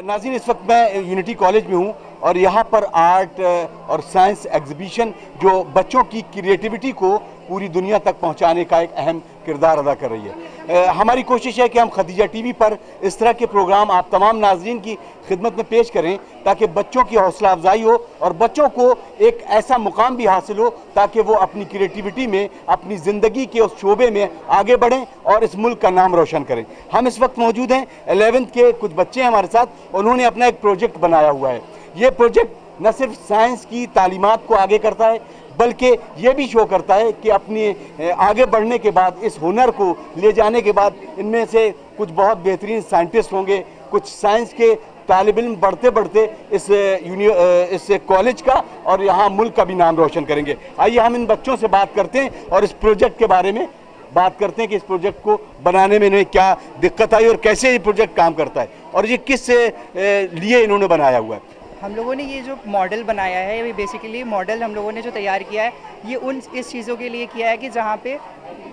नाज़रीन, इस वक्त मैं यूनिटी कॉलेज में हूँ और यहाँ पर आर्ट और साइंस एग्जीबिशन जो बच्चों की क्रिएटिविटी को पूरी दुनिया तक पहुँचाने का एक अहम किरदार अदा कर रही है। हमारी कोशिश है कि हम खदीजा टीवी पर इस तरह के प्रोग्राम आप तमाम नाज़रीन की खिदमत में पेश करें ताकि बच्चों की हौसला अफजाई हो और बच्चों को एक ऐसा मुकाम भी हासिल हो ताकि वो अपनी क्रिएटिविटी में, अपनी ज़िंदगी के उस शोबे में आगे बढ़ें और इस मुल्क का नाम रोशन करें। हम इस वक्त मौजूद हैं 11th के कुछ बच्चे हैं हमारे साथ, उन्होंने अपना एक प्रोजेक्ट बनाया हुआ है। ये प्रोजेक्ट न सिर्फ साइंस की तालीमात को आगे करता है बल्कि ये भी शो करता है कि अपने आगे बढ़ने के बाद, इस हुनर को ले जाने के बाद, इनमें से कुछ बहुत बेहतरीन साइंटिस्ट होंगे, कुछ साइंस के तालिब इल्म बढ़ते बढ़ते इस कॉलेज का और यहाँ मुल्क का भी नाम रोशन करेंगे। आइए हम इन बच्चों से बात करते हैं और इस प्रोजेक्ट के बारे में बात करते हैं कि इस प्रोजेक्ट को बनाने में इन्हें क्या दिक्कत आई और कैसे ये प्रोजेक्ट काम करता है और ये किस लिए इन्होंने बनाया हुआ है। हम लोगों ने ये जो मॉडल बनाया है, ये बेसिकली मॉडल हम लोगों ने जो तैयार किया है ये इस चीज़ों के लिए किया है कि जहाँ पे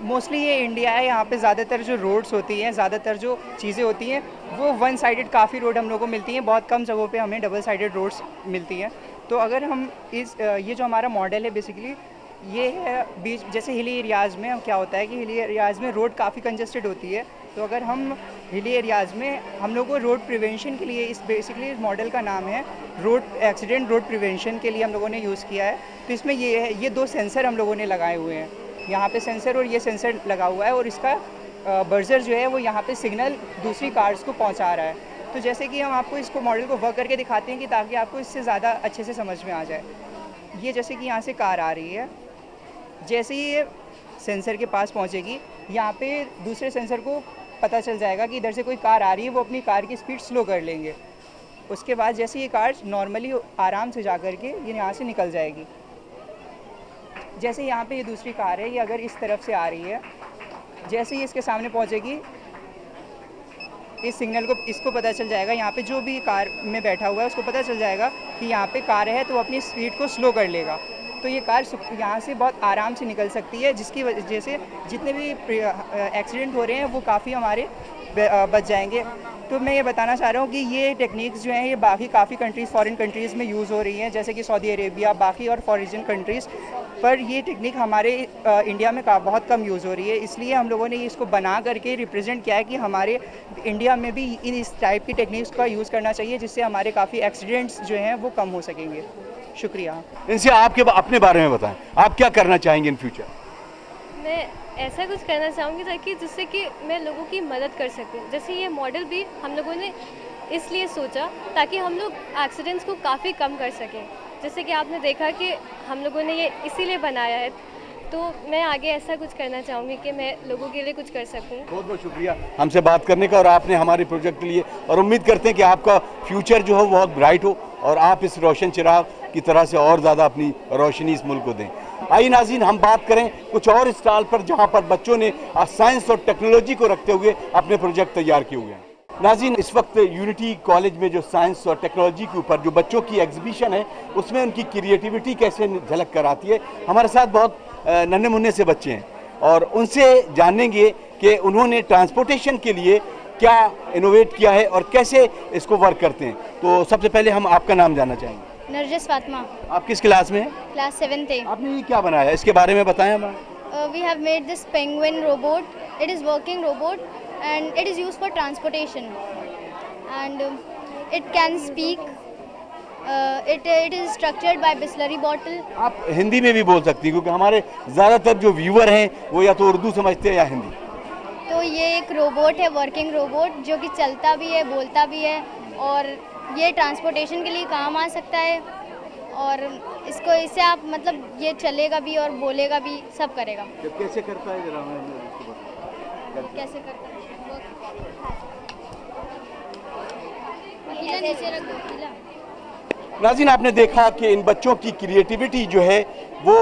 मोस्टली ये इंडिया है, यहाँ पे ज़्यादातर जो रोड्स होती हैं, ज़्यादातर जो चीज़ें होती हैं वो वन साइडेड काफ़ी रोड हम लोगों को मिलती हैं, बहुत कम जगहों पे हमें डबल साइडेड रोड्स मिलती हैं। तो अगर हम ये जो हमारा मॉडल है बेसिकली ये है बीच, जैसे हिली एरियाज़ में क्या होता है कि हिली एरियाज़ में रोड काफ़ी कंजस्टेड होती है, तो अगर हम हिली एरियाज़ में हम लोग को रोड प्रिवेंशन के लिए बेसिकली इस मॉडल का नाम है रोड प्रिवेंशन के लिए हम लोगों ने यूज़ किया है। तो इसमें ये है, ये 2 सेंसर हम लोगों ने लगाए हुए हैं, यहाँ पे सेंसर और ये सेंसर लगा हुआ है और इसका बर्जर जो है वो यहाँ पे सिग्नल दूसरी कार्स को पहुँचा रहा है। तो जैसे कि हम आपको इसको मॉडल को वर्क करके दिखाते हैं कि ताकि आपको इससे ज़्यादा अच्छे से समझ में आ जाए। ये जैसे कि यहाँ से कार आ रही है, जैसे ही ये सेंसर के पास पहुँचेगी यहाँ पे दूसरे सेंसर को पता चल जाएगा कि इधर से कोई कार आ रही है, वो अपनी कार की स्पीड स्लो कर लेंगे। उसके बाद जैसे ये कार नॉर्मली आराम से जा कर के ये यहाँ से निकल जाएगी। जैसे यहाँ पे ये दूसरी कार है, ये अगर इस तरफ से आ रही है, जैसे ही इसके सामने पहुँचेगी इस सिग्नल को इसको पता चल जाएगा, यहाँ पे जो भी कार में बैठा हुआ है उसको पता चल जाएगा कि यहाँ पे कार है, तो अपनी स्पीड को स्लो कर लेगा। तो ये कार यहाँ से बहुत आराम से निकल सकती है, जिसकी वजह से जितने भी एक्सीडेंट हो रहे हैं वो काफ़ी हमारे बच जाएंगे। तो मैं ये बताना चाह रहा हूँ कि ये टेक्निक्स जो हैं ये बाकी काफ़ी कंट्रीज़, फॉरेन कंट्रीज़ में यूज़ हो रही हैं, जैसे कि सऊदी अरेबिया, बाकी और फॉरेन कंट्रीज़, पर ये टेक्निक हमारे इंडिया में बहुत कम यूज़ हो रही है। इसलिए हम लोगों ने इसको बना करके रिप्रेजेंट किया है कि हमारे इंडिया में भी इस टाइप की टेक्निक्स का यूज़ करना चाहिए, जिससे हमारे काफ़ी एक्सीडेंट्स जो हैं वो कम हो सकेंगे। शुक्रिया। इनसे आपके अपने बारे में बताएं, आप क्या करना चाहेंगे इन फ्यूचर? मैं ऐसा कुछ करना चाहूँगी ताकि जिससे कि मैं लोगों की मदद कर सकूँ। जैसे ये मॉडल भी हम लोगों ने इसलिए सोचा ताकि हम लोग एक्सीडेंट्स को काफ़ी कम कर सकें। जैसे कि आपने देखा कि हम लोगों ने ये इसीलिए बनाया है, तो मैं आगे ऐसा कुछ करना चाहूँगी कि मैं लोगों के लिए कुछ कर सकूँ। बहुत बहुत शुक्रिया हमसे बात करने का और आपने हमारे प्रोजेक्ट के लिए, और उम्मीद करते हैं कि आपका फ्यूचर जो हो बहुत ब्राइट हो और आप इस रोशन चिराग की तरह से और ज़्यादा अपनी रोशनी इस मुल्क को दें। आइए नाज़रीन, हम बात करें कुछ और स्टॉल पर जहाँ पर बच्चों ने साइंस और टेक्नोलॉजी को रखते हुए अपने प्रोजेक्ट तैयार किए हुए हैं। नाज़रीन, इस वक्त यूनिटी कॉलेज में जो साइंस और टेक्नोलॉजी के ऊपर जो बच्चों की एग्जीबिशन है उसमें उनकी क्रिएटिविटी कैसे झलक कर आती है। हमारे साथ बहुत नन्हे मुन्ने से बच्चे हैं और उनसे जानेंगे कि उन्होंने ट्रांसपोर्टेशन के लिए क्या इनोवेट किया है और कैसे इसको वर्क करते हैं। तो सबसे पहले हम आपका नाम जानना चाहेंगे। नरजस फातिमा। आप किस क्लास में हैं? Class 7th। आपने ये क्या बनाया, इसके बारे में बताएं हमें। We have made this penguin robot. It is working robot and it is used for transportation and it can speak. It is structured by Bisleri bottle. आप हिंदी में भी बोल सकती हैं क्योंकि हमारे ज़्यादातर जो व्यूअर हैं वो या तो उर्दू समझते हैं या हिंदी। तो ये एक रोबोट है, वर्किंग रोबोट, जो कि चलता भी है, बोलता भी है और ये ट्रांसपोर्टेशन के लिए काम आ सकता है और इससे आप मतलब ये चलेगा भी और बोलेगा भी, सब करेगा। कैसे करता है जरा मैं कैसे करता है? वकीला नीचे रख दो, वकीला। नाज़रीन, आपने देखा कि इन बच्चों की क्रिएटिविटी जो है वो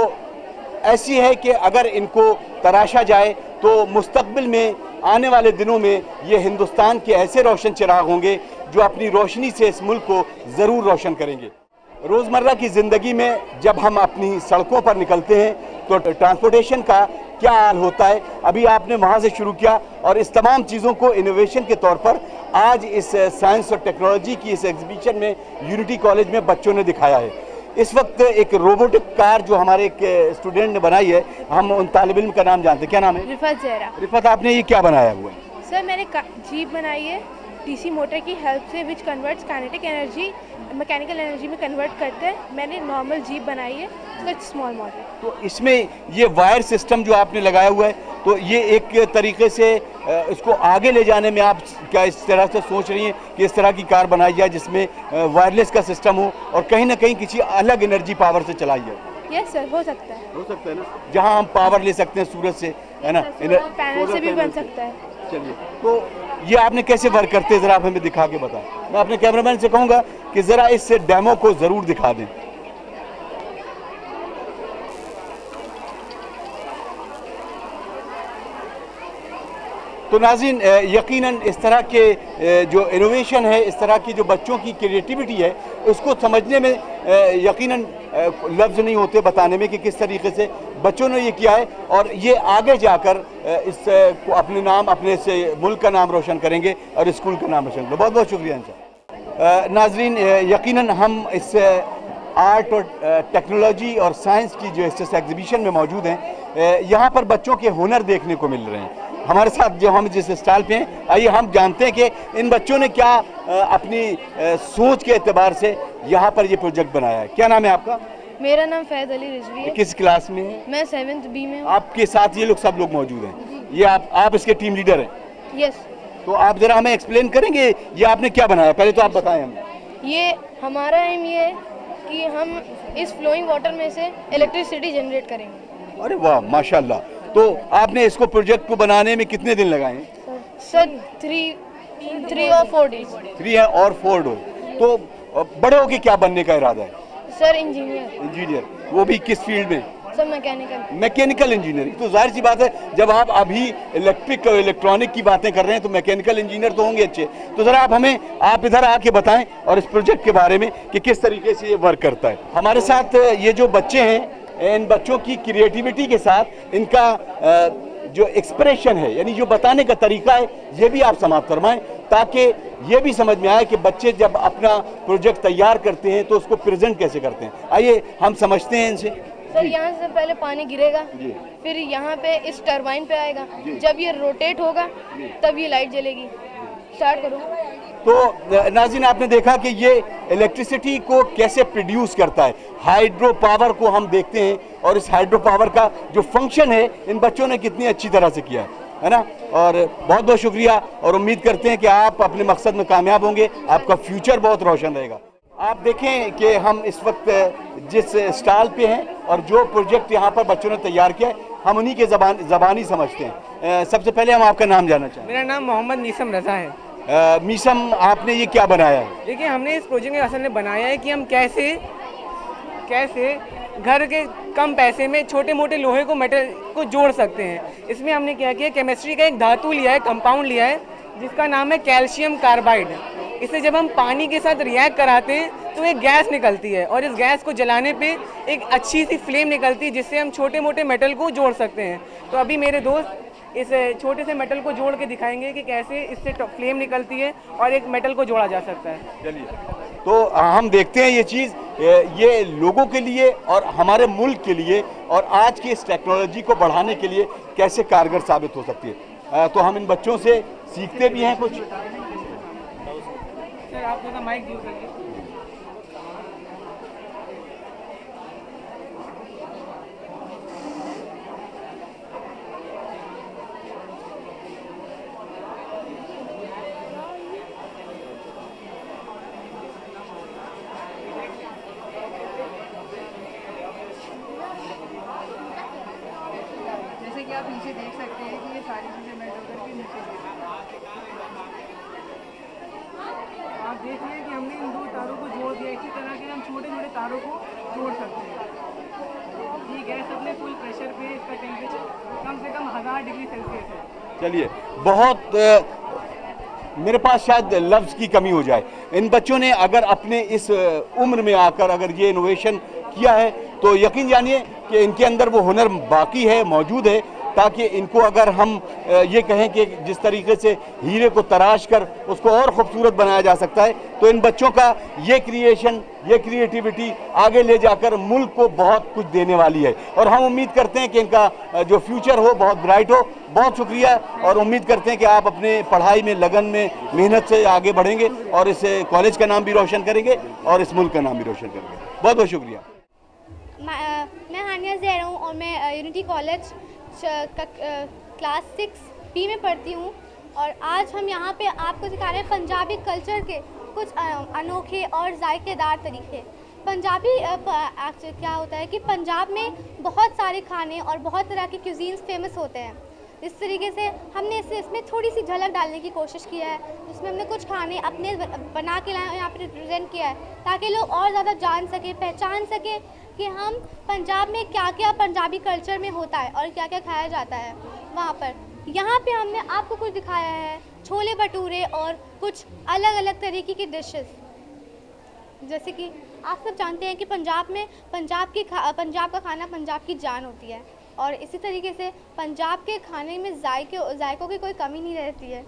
ऐसी है कि अगर इनको तराशा जाए तो मुस्तकबिल में आने वाले दिनों में ये हिंदुस्तान के ऐसे रोशन चिराग होंगे जो अपनी रोशनी से इस मुल्क को ज़रूर रोशन करेंगे। रोज़मर्रा की ज़िंदगी में जब हम अपनी सड़कों पर निकलते हैं तो ट्रांसपोर्टेशन का क्या हाल होता है। अभी आपने वहाँ से शुरू किया और इस तमाम चीज़ों को इनोवेशन के तौर पर आज इस साइंस और टेक्नोलॉजी की इस एग्जीबिशन में यूनिटी कॉलेज में बच्चों ने दिखाया है। इस वक्त एक रोबोटिक कार जो हमारे एक स्टूडेंट ने बनाई है, हम उन तालिब इल्म का नाम जानते हैं, क्या नाम है? रिफत ज़हरा। रिफत, आपने ये क्या बनाया हुआ है? सर मैंने जीप बनाई है डीसी मोटर की हेल्प से, which converts kinetic energy mechanical energy में कन्वर्ट करते हैं। मैंने नॉर्मल जीप बनाई है, सच स्मॉल मॉडल। तो इसमें ये वायर सिस्टम जो आपने लगाया हुआ है, तो ये एक तरीके से इसको आगे ले जाने में आप क्या इस तरह से सोच रही हैं कि इस तरह की कार बनाई जाए जिसमें वायरलेस का सिस्टम हो और कहीं ना कहीं किसी अलग एनर्जी पावर से चलाई जाए? यस सर, हो सकता है। हो सकता है ना, जहां हम पावर ले सकते हैं सूरज से, है ना, पैनल से भी बन सकता है। चलिए, तो ये आपने कैसे वर्क करते हैं, ज़रा आप हमें दिखा के बताएं। मैं अपने कैमरामैन से कहूँगा कि ज़रा इस डेमो को ज़रूर दिखा दें। तो नाज़रीन, यकीनन इस तरह के जो इनोवेशन है, इस तरह की जो बच्चों की क्रिएटिविटी है, उसको समझने में यकीनन लफ्ज़ नहीं होते बताने में कि किस तरीके से बच्चों ने ये किया है और ये आगे जाकर इस अपने नाम, अपने से मुल्क का नाम रोशन करेंगे और स्कूल का नाम रोशन करेंगे। बहुत बहुत शुक्रिया इनका। नाज़रीन, यकीनन हम इस आर्ट और टेक्नोलॉजी और साइंस की जो इस एग्जीबिशन में मौजूद हैं, यहाँ पर बच्चों के हुनर देखने को मिल रहे हैं। हमारे साथ जो हम जिस स्टॉल पे हैं, आइए हम जानते हैं कि इन बच्चों ने क्या अपनी सोच के एतबार से यहाँ पर ये प्रोजेक्ट बनाया है। क्या नाम है आपका? मेरा नाम फैज़ अली रिजवी है। किस क्लास में है? मैं 7th B में हूँ। आपके साथ ये लोग सब लोग मौजूद हैं, ये आप इसके टीम लीडर हैं? यस। तो आप जरा हमें एक्सप्लेन करेंगे ये आपने क्या बनाया, पहले तो आप बताएं हमें। ये हमारा एम ये है कि हम इस फ्लोइंग वाटर में से इलेक्ट्रिसिटी जनरेट करेंगे। अरे वाह, माशाल्लाह। तो आपने इसको प्रोजेक्ट को बनाने में कितने दिन लगाए हैं? सर 3 और 4 डेज। 3 है और 4 डेज। तो बड़े होके क्या बनने का इरादा है? Sir engineer. इंजीनियर, वो भी किस फील्ड में? Sir mechanical. Mechanical engineering. तो जाहिर सी बात है, जब आप अभी इलेक्ट्रिक और इलेक्ट्रॉनिक की बातें कर रहे हैं तो मैकेनिकल इंजीनियर तो होंगे अच्छे। तो ज़रा आप इधर आके बताएं और इस प्रोजेक्ट के बारे में कि किस तरीके से ये वर्क करता है। हमारे साथ ये जो बच्चे हैं, इन बच्चों की क्रिएटिविटी के साथ इनका जो एक्सप्रेशन है, यानी जो बताने का तरीका है, ये भी आप समाप्त फरमाएं ताकि ये भी समझ में आए कि बच्चे जब अपना प्रोजेक्ट तैयार करते हैं तो उसको प्रेजेंट कैसे करते हैं। आइए हम समझते हैं इनसे। सर यहाँ से पहले पानी गिरेगा, जी। फिर यहाँ पे इस टरबाइन पे आएगा, जब ये रोटेट होगा तब ये लाइट जलेगी। स्टार्ट करो। तो नाज़रीन, आपने देखा कि ये इलेक्ट्रिसिटी को कैसे प्रोड्यूस करता है। हाइड्रो पावर को हम देखते हैं और इस हाइड्रो पावर का जो फंक्शन है, इन बच्चों ने कितनी अच्छी तरह से किया है ना। और बहुत बहुत शुक्रिया और उम्मीद करते हैं कि आप अपने मकसद में कामयाब होंगे, आपका फ्यूचर बहुत रोशन रहेगा। आप देखें कि हम इस वक्त जिस स्टॉल पे हैं और जो प्रोजेक्ट यहाँ पर बच्चों ने तैयार किया है, हम उन्हीं के ज़बानी समझते हैं। सबसे पहले हम आपका नाम जानना चाहें। मेरा नाम मोहम्मद मीसम रज़ा है। मीसम, आपने ये क्या बनाया है? देखिए, हमने इस प्रोजेक्ट में असल में बनाया है कि हम कैसे घर के कम पैसे में छोटे मोटे लोहे को मेटल को जोड़ सकते हैं। इसमें हमने क्या किया, केमिस्ट्री का एक धातु लिया है, कंपाउंड लिया है जिसका नाम है कैल्शियम कार्बाइड। इसे जब हम पानी के साथ रिएक्ट कराते हैं तो एक गैस निकलती है और इस गैस को जलाने पे एक अच्छी सी फ्लेम निकलती है जिससे हम छोटे मोटे मेटल को जोड़ सकते हैं। तो अभी मेरे दोस्त इस छोटे से मेटल को जोड़ के दिखाएंगे कि कैसे इससे फ्लेम निकलती है और एक मेटल को जोड़ा जा सकता है। चलिए, तो हम देखते हैं ये चीज़ ये लोगों के लिए और हमारे मुल्क के लिए और आज की इस टेक्नोलॉजी को बढ़ाने के लिए कैसे कारगर साबित हो सकती है। तो हम इन बच्चों से सीखते भी हैं कुछ। सर आप थोड़ा माइक यूज करिए। जैसे कि आप नीचे देख सकते हैं कि ये सारी चीज़ें मेल्ट होकर के नीचे गिर रही हैं। आप देख रहे हैं कि हमने इन दो तारों को जोड़ दिया। इसी तरह के हम छोटे छोटे तारों को जोड़ सकते हैं। ये गैस अपने फुल प्रेशर पे, इसका टेम्परेचर कम से कम 1000 डिग्री सेल्सियस है। चलिए, बहुत मेरे पास शायद लफ्ज़ की कमी हो जाए। इन बच्चों ने अगर अपने इस उम्र में आकर अगर ये इनोवेशन किया है तो यकीन जानिए कि इनके अंदर वो हुनर बाकी है, मौजूद है, ताकि इनको अगर हम ये कहें कि जिस तरीके से हीरे को तराश कर उसको और खूबसूरत बनाया जा सकता है, तो इन बच्चों का ये क्रिएशन, ये क्रिएटिविटी आगे ले जाकर मुल्क को बहुत कुछ देने वाली है और हम उम्मीद करते हैं कि इनका जो फ्यूचर हो बहुत ब्राइट हो। बहुत शुक्रिया और उम्मीद करते हैं कि आप अपने पढ़ाई में, लगन में, मेहनत से आगे बढ़ेंगे और इस कॉलेज का नाम भी रोशन करेंगे और इस मुल्क का नाम भी रोशन करेंगे। बहुत बहुत शुक्रिया। मैं हानिया ज़हरा हूँ और मैं यूनिटी कॉलेज क्लास 6B में पढ़ती हूँ और आज हम यहाँ पे आपको सिखा रहे हैं पंजाबी कल्चर के कुछ अनोखे और जायकेदार तरीके। पंजाबी क्या होता है कि पंजाब में बहुत सारे खाने और बहुत तरह के क्यूजीन्स फेमस होते हैं। इस तरीके से हमने इसमें थोड़ी सी झलक डालने की कोशिश किया है, जिसमें हमने कुछ खाने अपने बना के लाए और यहाँ पे रिप्रेजेंट किया है ताकि लोग और ज़्यादा जान सके, पहचान सके कि हम पंजाब में क्या क्या पंजाबी कल्चर में होता है और क्या क्या खाया जाता है वहाँ पर। यहाँ पे हमने आपको कुछ दिखाया है छोले भटूरे और कुछ अलग अलग तरीके की डिशेस। जैसे कि आप सब जानते हैं कि पंजाब में पंजाब का खाना पंजाब की जान होती है और इसी तरीके से पंजाब के खाने में जायकों की कोई कमी नहीं रहती है।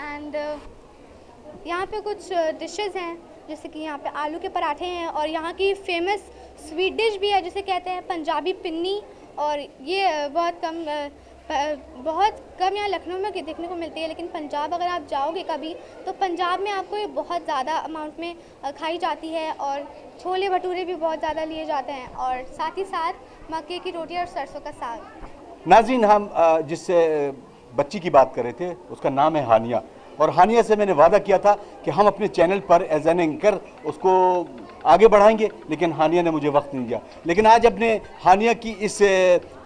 एंड यहाँ पे कुछ डिशेस हैं जैसे कि यहाँ पे आलू के पराठे हैं और यहाँ की फेमस स्वीट डिश भी है जिसे कहते हैं पंजाबी पिन्नी और ये बहुत कम यहाँ लखनऊ में देखने को मिलती है, लेकिन पंजाब अगर आप जाओगे कभी तो पंजाब में आपको ये बहुत ज़्यादा अमाउंट में खाई जाती है और छोले भटूरे भी बहुत ज़्यादा लिए जाते हैं और साथ ही साथ मक्के की रोटी और सरसों का साग। नाज़रीन, हम जिससे बच्ची की बात कर रहे थे उसका नाम है हानिया और हानिया से मैंने वादा किया था कि हम अपने चैनल पर एज एन एंकर उसको आगे बढ़ाएंगे, लेकिन हानिया ने मुझे वक्त नहीं दिया। लेकिन आज अपने हानिया की इस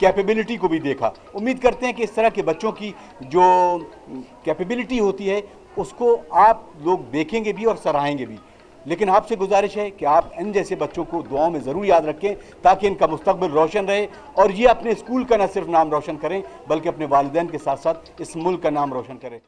कैपेबिलिटी को भी देखा। उम्मीद करते हैं कि इस तरह के बच्चों की जो कैपेबिलिटी होती है उसको आप लोग देखेंगे भी और सराहेंगे भी। लेकिन आपसे गुजारिश है कि आप इन जैसे बच्चों को दुआओं में ज़रूर याद रखें ताकि इनका मुस्तकबिल रोशन रहे और ये अपने स्कूल का न सिर्फ नाम रोशन करें बल्कि अपने वालिदैन के साथ साथ इस मुल्क का नाम रोशन करें।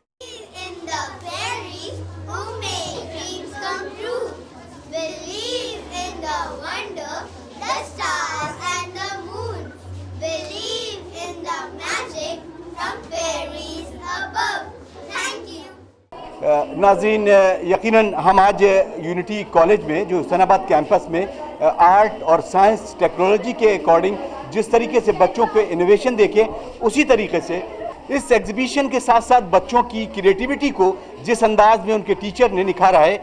नाज़रीन, यकीनन हम आज यूनिटी कॉलेज में जो हुसैनाबाद कैंपस में आर्ट और साइंस टेक्नोलॉजी के अकॉर्डिंग जिस तरीके से बच्चों के इनोवेशन देखें, उसी तरीके से इस एग्जीबिशन के साथ साथ बच्चों की क्रिएटिविटी को जिस अंदाज में उनके टीचर ने निखारा है,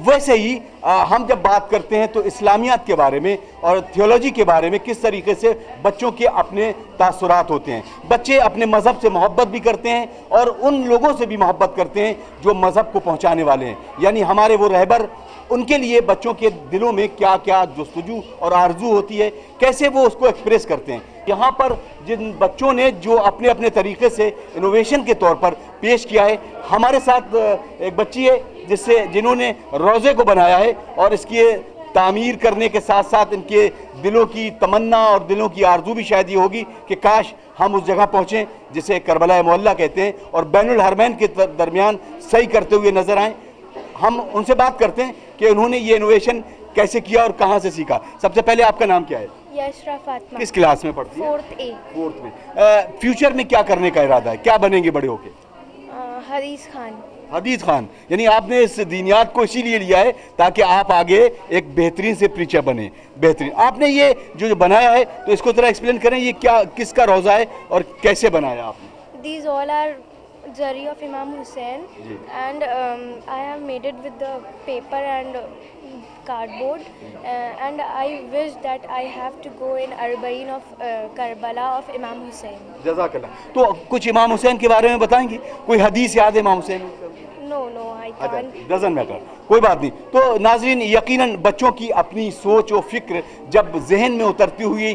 वैसे ही हम जब बात करते हैं तो इस्लामियात के बारे में और थियोलॉजी के बारे में किस तरीके से बच्चों के अपने तासुरात होते हैं। बच्चे अपने मज़हब से मोहब्बत भी करते हैं और उन लोगों से भी मोहब्बत करते हैं जो मज़हब को पहुंचाने वाले हैं, यानी हमारे वो रहबर। उनके लिए बच्चों के दिलों में क्या क्या जुस्तजू और आरजू होती है, कैसे वो उसको एक्सप्रेस करते हैं। यहाँ पर जिन बच्चों ने जो अपने अपने तरीके से इनोवेशन के तौर पर पेश किया है, हमारे साथ एक बच्ची है जिन्होंने रोज़े को बनाया है और इसकी तामीर करने के साथ साथ इनके दिलों की तमन्ना और दिलों की आरजू भी शायद ये होगी कि काश हम उस जगह पहुँचें जिसे करबला मोहल्ला कहते हैं और बैनुल हरमैन के दरमियान सही करते हुए नजर आएँ। हम उनसे बात करते हैं कि उन्होंने ये इनोवेशन कैसे किया और कहाँ से सीखा। सबसे पहले आपका नाम क्या है? यशरा फातिमा। किस क्लास में पढ़ती है? 4th A। 4th में। फ्यूचर में क्या करने का इरादा है, क्या बनेंगे बड़े होके? हदीस खान। हदीस खान, यानी आपने इस दीनियात को इसीलिए लिया है ताकि आप आगे एक बेहतरीन से प्रीचर बने। बेहतरीन। आपने ये जो बनाया है तो इसको जरा एक्सप्लेन करें, ये क्या किसका रोज़ा है और कैसे बनाया आपने? These all are Jari of Imam Hussain and I have made it with the paper and cardboard and I wish that I have to go in Arba'in of Karbala of Imam Hussain. जज़ाकल्लाह। तो कुछ इमाम हुसैन के बारे में बताएंगी? कोई हदीस याद है इमाम Hussain? No, I can't. Doesn't matter, कोई बात नहीं। तो नाजरीन, यकीनन बच्चों की अपनी सोच और फिक्र जब जहन में उतरती हुई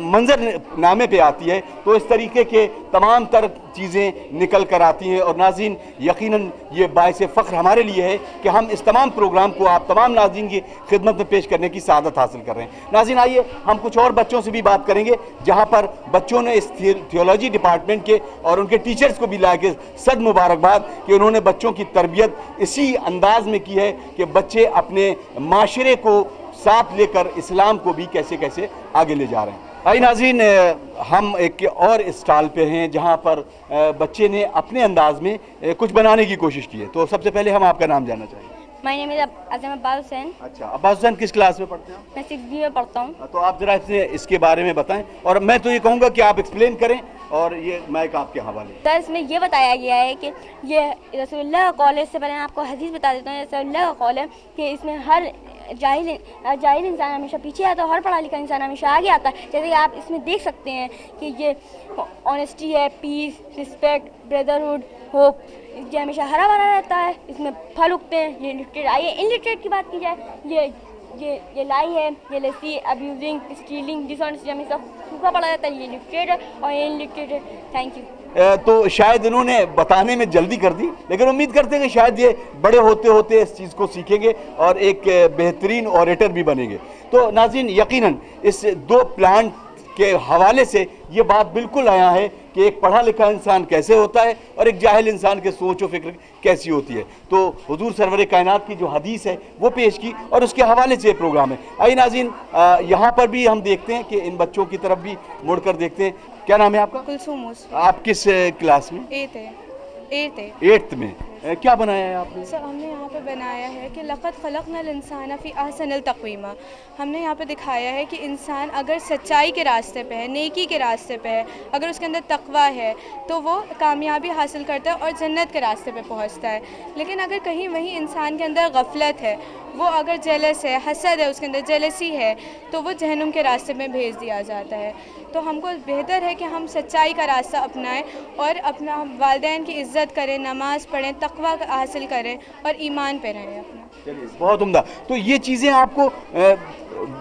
मंजर नामे पे आती है तो इस तरीके के तमाम तर चीज़ें निकल कर आती हैं और नाज़रीन यकीनन ये बाइस फ़ख्र हमारे लिए है कि हम इस तमाम प्रोग्राम को आप तमाम नाज़रीन की खिदमत में पेश करने की सादत हासिल कर रहे हैं। नाज़रीन, आइए हम कुछ और बच्चों से भी बात करेंगे जहाँ पर बच्चों ने इस थियोलॉजी डिपार्टमेंट के और उनके टीचर्स को भी ला के सद मुबारकबाद कि उन्होंने बच्चों की तरबियत इसी अंदाज में की है कि बच्चे अपने माशरे को साथ लेकर इस्लाम को भी कैसे कैसे आगे ले जा रहे हैं। आई नाज़रीन, हम एक और स्टॉल पे हैं जहां पर बच्चे ने अपने अंदाज में कुछ बनाने की कोशिश की है। तो सबसे पहले हम आपका नाम जानना चाहेंगे। My name is Azam Abbas Hussain. अच्छा, अब्बास हुसैन किस क्लास में पढ़ते हैं? मैं 6वीं में पढ़ता हूँ। तो आप जरा इसके बारे में बताएं, और मैं तो ये कहूँगा कि आप एक्सप्लेन करें और ये माइक आपके हवाले। सर, इसमें ये बताया गया है कि ये रसूलुल्लाह का कौल है। इससे पहले मैं आपको हदीस बता देता हूँ। रसूलुल्लाह का कौल है कि इसमें हर जाहिल इंसान हमेशा पीछे आता है और पढ़ा लिखा इंसान हमेशा आगे आता है। जैसे कि आप इसमें देख सकते हैं कि ये ऑनेस्टी है, पीस, रिस्पेक्ट, ब्रदरहुड, होप, ये हमेशा हरा भरा रहता है। इसमें फल उगते हैं। ये लिटरेट, आइए इनलिटरेट की बात की जाए, ये लाई है, ये लस्सी, अब्यूजिंग, स्टीलिंग, डिसऑनेस्टी हमेशा सूखा पड़ा रहता है। ये लिटरेट है और ये इनलिटरेट है। Thank you. तो शायद इन्होंने बताने में जल्दी कर दी, लेकिन उम्मीद करते हैं कि शायद ये बड़े होते होते इस चीज़ को सीखेंगे और एक बेहतरीन ऑरेटर भी बनेंगे। तो नाज़रीन, यकीनन इस 2 प्लांट के हवाले से ये बात बिल्कुल आया है कि एक पढ़ा लिखा इंसान कैसे होता है और एक जाहिल इंसान के सोच और फिक्र कैसी होती है। तो हुजूर सरवर कायनात की जो हदीस है वो पेश की और उसके हवाले से प्रोग्राम है। आइए नाज़रीन, यहाँ पर भी हम देखते हैं कि इन बच्चों की तरफ भी मुड़कर देखते हैं। क्या नाम है आपका? कुलसुम। आप किस क्लास में? 8th में। क्या बनाया है आपने? सर, हमने यहाँ पे बनाया है कि लक़द ख़लक़नल इंसान फ़ी अहसनिल तक़वीमा। हमने यहाँ पे दिखाया है कि इंसान अगर सच्चाई के रास्ते पे है, नेकी के रास्ते पे है, अगर उसके अंदर तक़वा है तो वो कामयाबी हासिल करता है और जन्नत के रास्ते पे पहुँचता है। लेकिन अगर कहीं वहीं इंसान के अंदर गफलत है, वो अगर जेलस है, हसद है, उसके अंदर जेलसी है, तो वो जहन्नुम के रास्ते में भेज दिया जाता है। तो हमको बेहतर है कि हम सच्चाई का रास्ता अपनाएं और अपना वालिदैन की इज़्ज़त करें, नमाज़ पढ़ें, तक़वा हासिल करें और ईमान पे रहें अपना। चलिए, बहुत उम्दा। तो ये चीज़ें आपको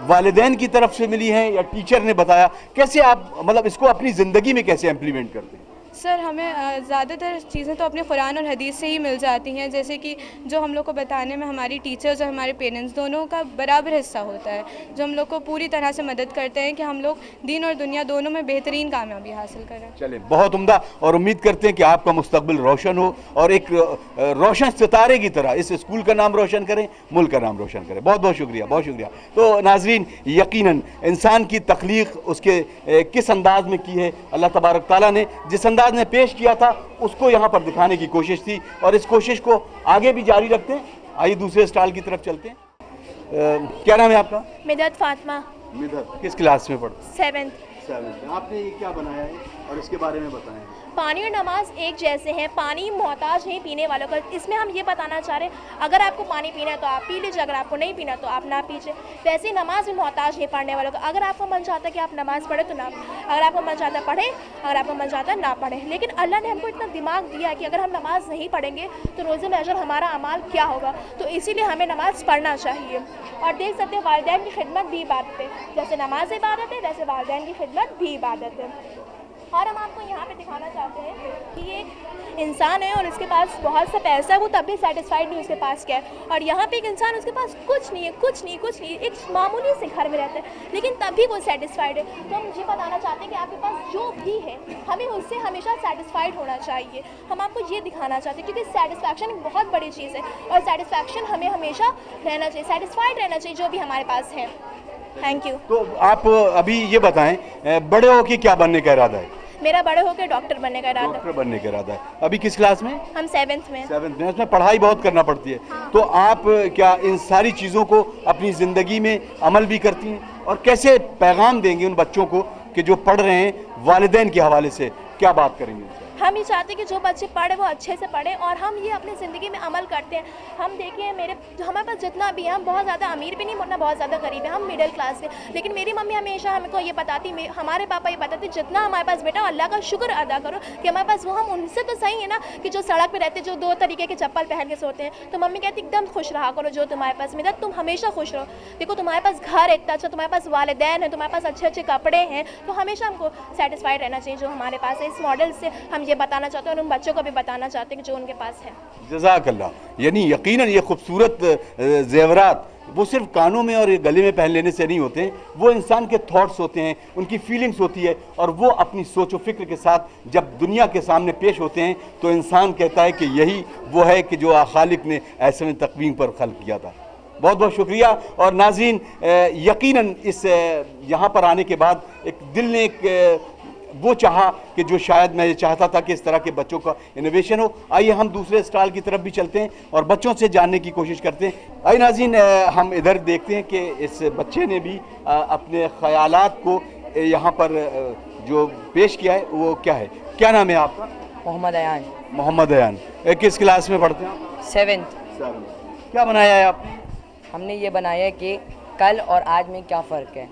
वालिदैन की तरफ से मिली हैं या टीचर ने बताया? कैसे आप मतलब इसको अपनी ज़िंदगी में कैसे इम्प्लीमेंट करते हैं? सर, हमें ज़्यादातर चीज़ें तो अपने कुरान और हदीस से ही मिल जाती हैं। जैसे कि जो हम लोग को बताने में हमारी टीचर्स और हमारे पेरेंट्स दोनों का बराबर हिस्सा होता है, जो हम लोग को पूरी तरह से मदद करते हैं कि हम लोग दीन और दुनिया दोनों में बेहतरीन कामयाबी हासिल करें। चलिए, बहुत उम्दा। और उम्मीद करते हैं कि आपका मुस्तकबिल रोशन हो और एक रोशन सितारे की तरह इस स्कूल का नाम रोशन करें, मुल्क का नाम रोशन करें। बहुत बहुत शुक्रिया, बहुत शुक्रिया। तो नाजरीन, यकीनन इंसान की तख्लीक उसके किस अंदाज में की है, अल्लाह तबारक ताला ने जिस अंदाज ने पेश किया था उसको यहाँ पर दिखाने की कोशिश थी और इस कोशिश को आगे भी जारी रखते हैं। आइए दूसरे स्टॉल की तरफ चलते हैं। क्या नाम है आपका? मिदत फातिमा। मिदत किस क्लास में पढ़ते? 7th। आपने ये क्या बनाया है और इसके बारे में बताएं। पानी और नमाज एक जैसे हैं। पानी मोहताज नहीं पीने वालों का। इसमें हम ये बताना चाह रहे हैं, अगर आपको पानी पीना है तो आप पी लीजिए, अगर आपको नहीं पीना तो आप ना पीजिए। वैसे ही नमाज भी मोहताज नहीं पढ़ने वालों का। अगर आपको मन चाहता है कि आप नमाज पढ़े तो ना, अगर आपको मन चाहता है पढ़ें, अगर आपको मन चाहता है ना पढ़ें। लेकिन अल्लाह ने हमको इतना दिमाग दिया है कि अगर हम नमाज नहीं पढ़ेंगे तो रोज़े में अजर हमारा अमाल क्या होगा। तो इसीलिए हमें नमाज पढ़ना चाहिए। और देख सकते हैं, वालिदैन की खिदमत भी इबादत है। जैसे नमाज इबादत है, वैसे वालिदैन की खिदमत भी इबादत है। और हम आपको यहाँ पे दिखाना चाहते हैं कि ये एक इंसान है और इसके पास बहुत सा पैसा है, वो तब भी सेटिस्फाइड नहीं उसके पास क्या है। और यहाँ पे एक इंसान, उसके पास कुछ नहीं है, कुछ नहीं, एक मामूली से घर में रहता है लेकिन तब भी वो सेटिस्फाइड है। तो हम ये बताना चाहते हैं कि आपके पास जो भी है हमें उससे हमेशा सेटिस्फाइड होना चाहिए। हम आपको ये दिखाना चाहते हैं क्योंकि सेटिस्फैक्शन एक बहुत बड़ी चीज़ है और सेटिस्फैक्शन हमें हमेशा रहना चाहिए, सेटिस्फाइड रहना चाहिए जो भी हमारे पास है। Thank you. तो आप अभी ये बताएं, बड़े होके क्या बनने का इरादा है? मेरा बड़े होकर डॉक्टर बनने का इरादा। डॉक्टर बनने का इरादा है। अभी किस क्लास में? हम 7th में। 7th में। उसमें पढ़ाई बहुत करना पड़ती है। तो आप क्या इन सारी चीज़ों को अपनी ज़िंदगी में अमल भी करती हैं और कैसे पैगाम देंगे उन बच्चों को कि जो पढ़ रहे हैं, वालिदैन के हवाले से क्या बात करेंगे? हम ये चाहते हैं कि जो बच्चे पढ़े वो अच्छे से पढ़ें और हम ये अपनी ज़िंदगी में अमल करते हैं। हम देखिए, हमारे पास जितना भी है, हम बहुत ज़्यादा अमीर भी नहीं, ना बहुत ज़्यादा गरीब है, हम मिडिल क्लास के। लेकिन मेरी मम्मी हमेशा हमको ये बताती, हमारे पापा ये बताते, जितना हमारे पास बेटा अल्लाह का शुक्र अदा करो कि हमारे पास वो, हम उनसे तो सही है ना कि जो सड़क पर रहते, जो 2 तरीके के चप्पल पहन के सोते हैं। तो मम्मी कहती एकदम खुश रहा करो जो तुम्हारे पास मिला, तुम हमेशा खुश रहो। देखो, तुम्हारे पास घर इतना अच्छा, तुम्हारे पास वालिदैन है, तुम्हारे पास अच्छे अच्छे कपड़े हैं, तो हमेशा हमको सेटिस्फाइड रहना चाहिए जो हमारे पास है। इस मॉडल से हम ये बताना चाहते हैं और बच्चों को भी बताना चाहते हैं कि जो उनके पास है। जज़ाकल्लाह। यानी यकीनन ये खूबसूरत जेवरात वो सिर्फ कानों में और गले में पहन लेने से नहीं होते हैं, वो इंसान के थॉट्स होते हैं, उनकी फीलिंग्स होती है और वो अपनी सोच व फिक्र के साथ जब दुनिया के सामने पेश होते हैं तो इंसान कहता है कि यही वो है कि जो खालिक ने ऐसे में तकवीम पर खल्क किया था। बहुत बहुत शुक्रिया। और नाज़रीन, यकीनन इस यहाँ पर आने के बाद एक दिल ने एक वो चाहा कि जो शायद मैं ये चाहता था कि इस तरह के बच्चों का इनोवेशन हो। आइए हम दूसरे स्टॉल की तरफ भी चलते हैं और बच्चों से जानने की कोशिश करते हैं। आइए नाज़रीन, हम इधर देखते हैं कि इस बच्चे ने भी अपने ख़यालात को यहाँ पर जो पेश किया है वो क्या है। क्या नाम है आपका? मोहम्मद अयान। मोहम्मद अयान। किस क्लास में पढ़ते हैं आप? 7th। क्या बनाया है आपने? हमने ये बनाया है कि कल और आज में क्या फ़र्क है।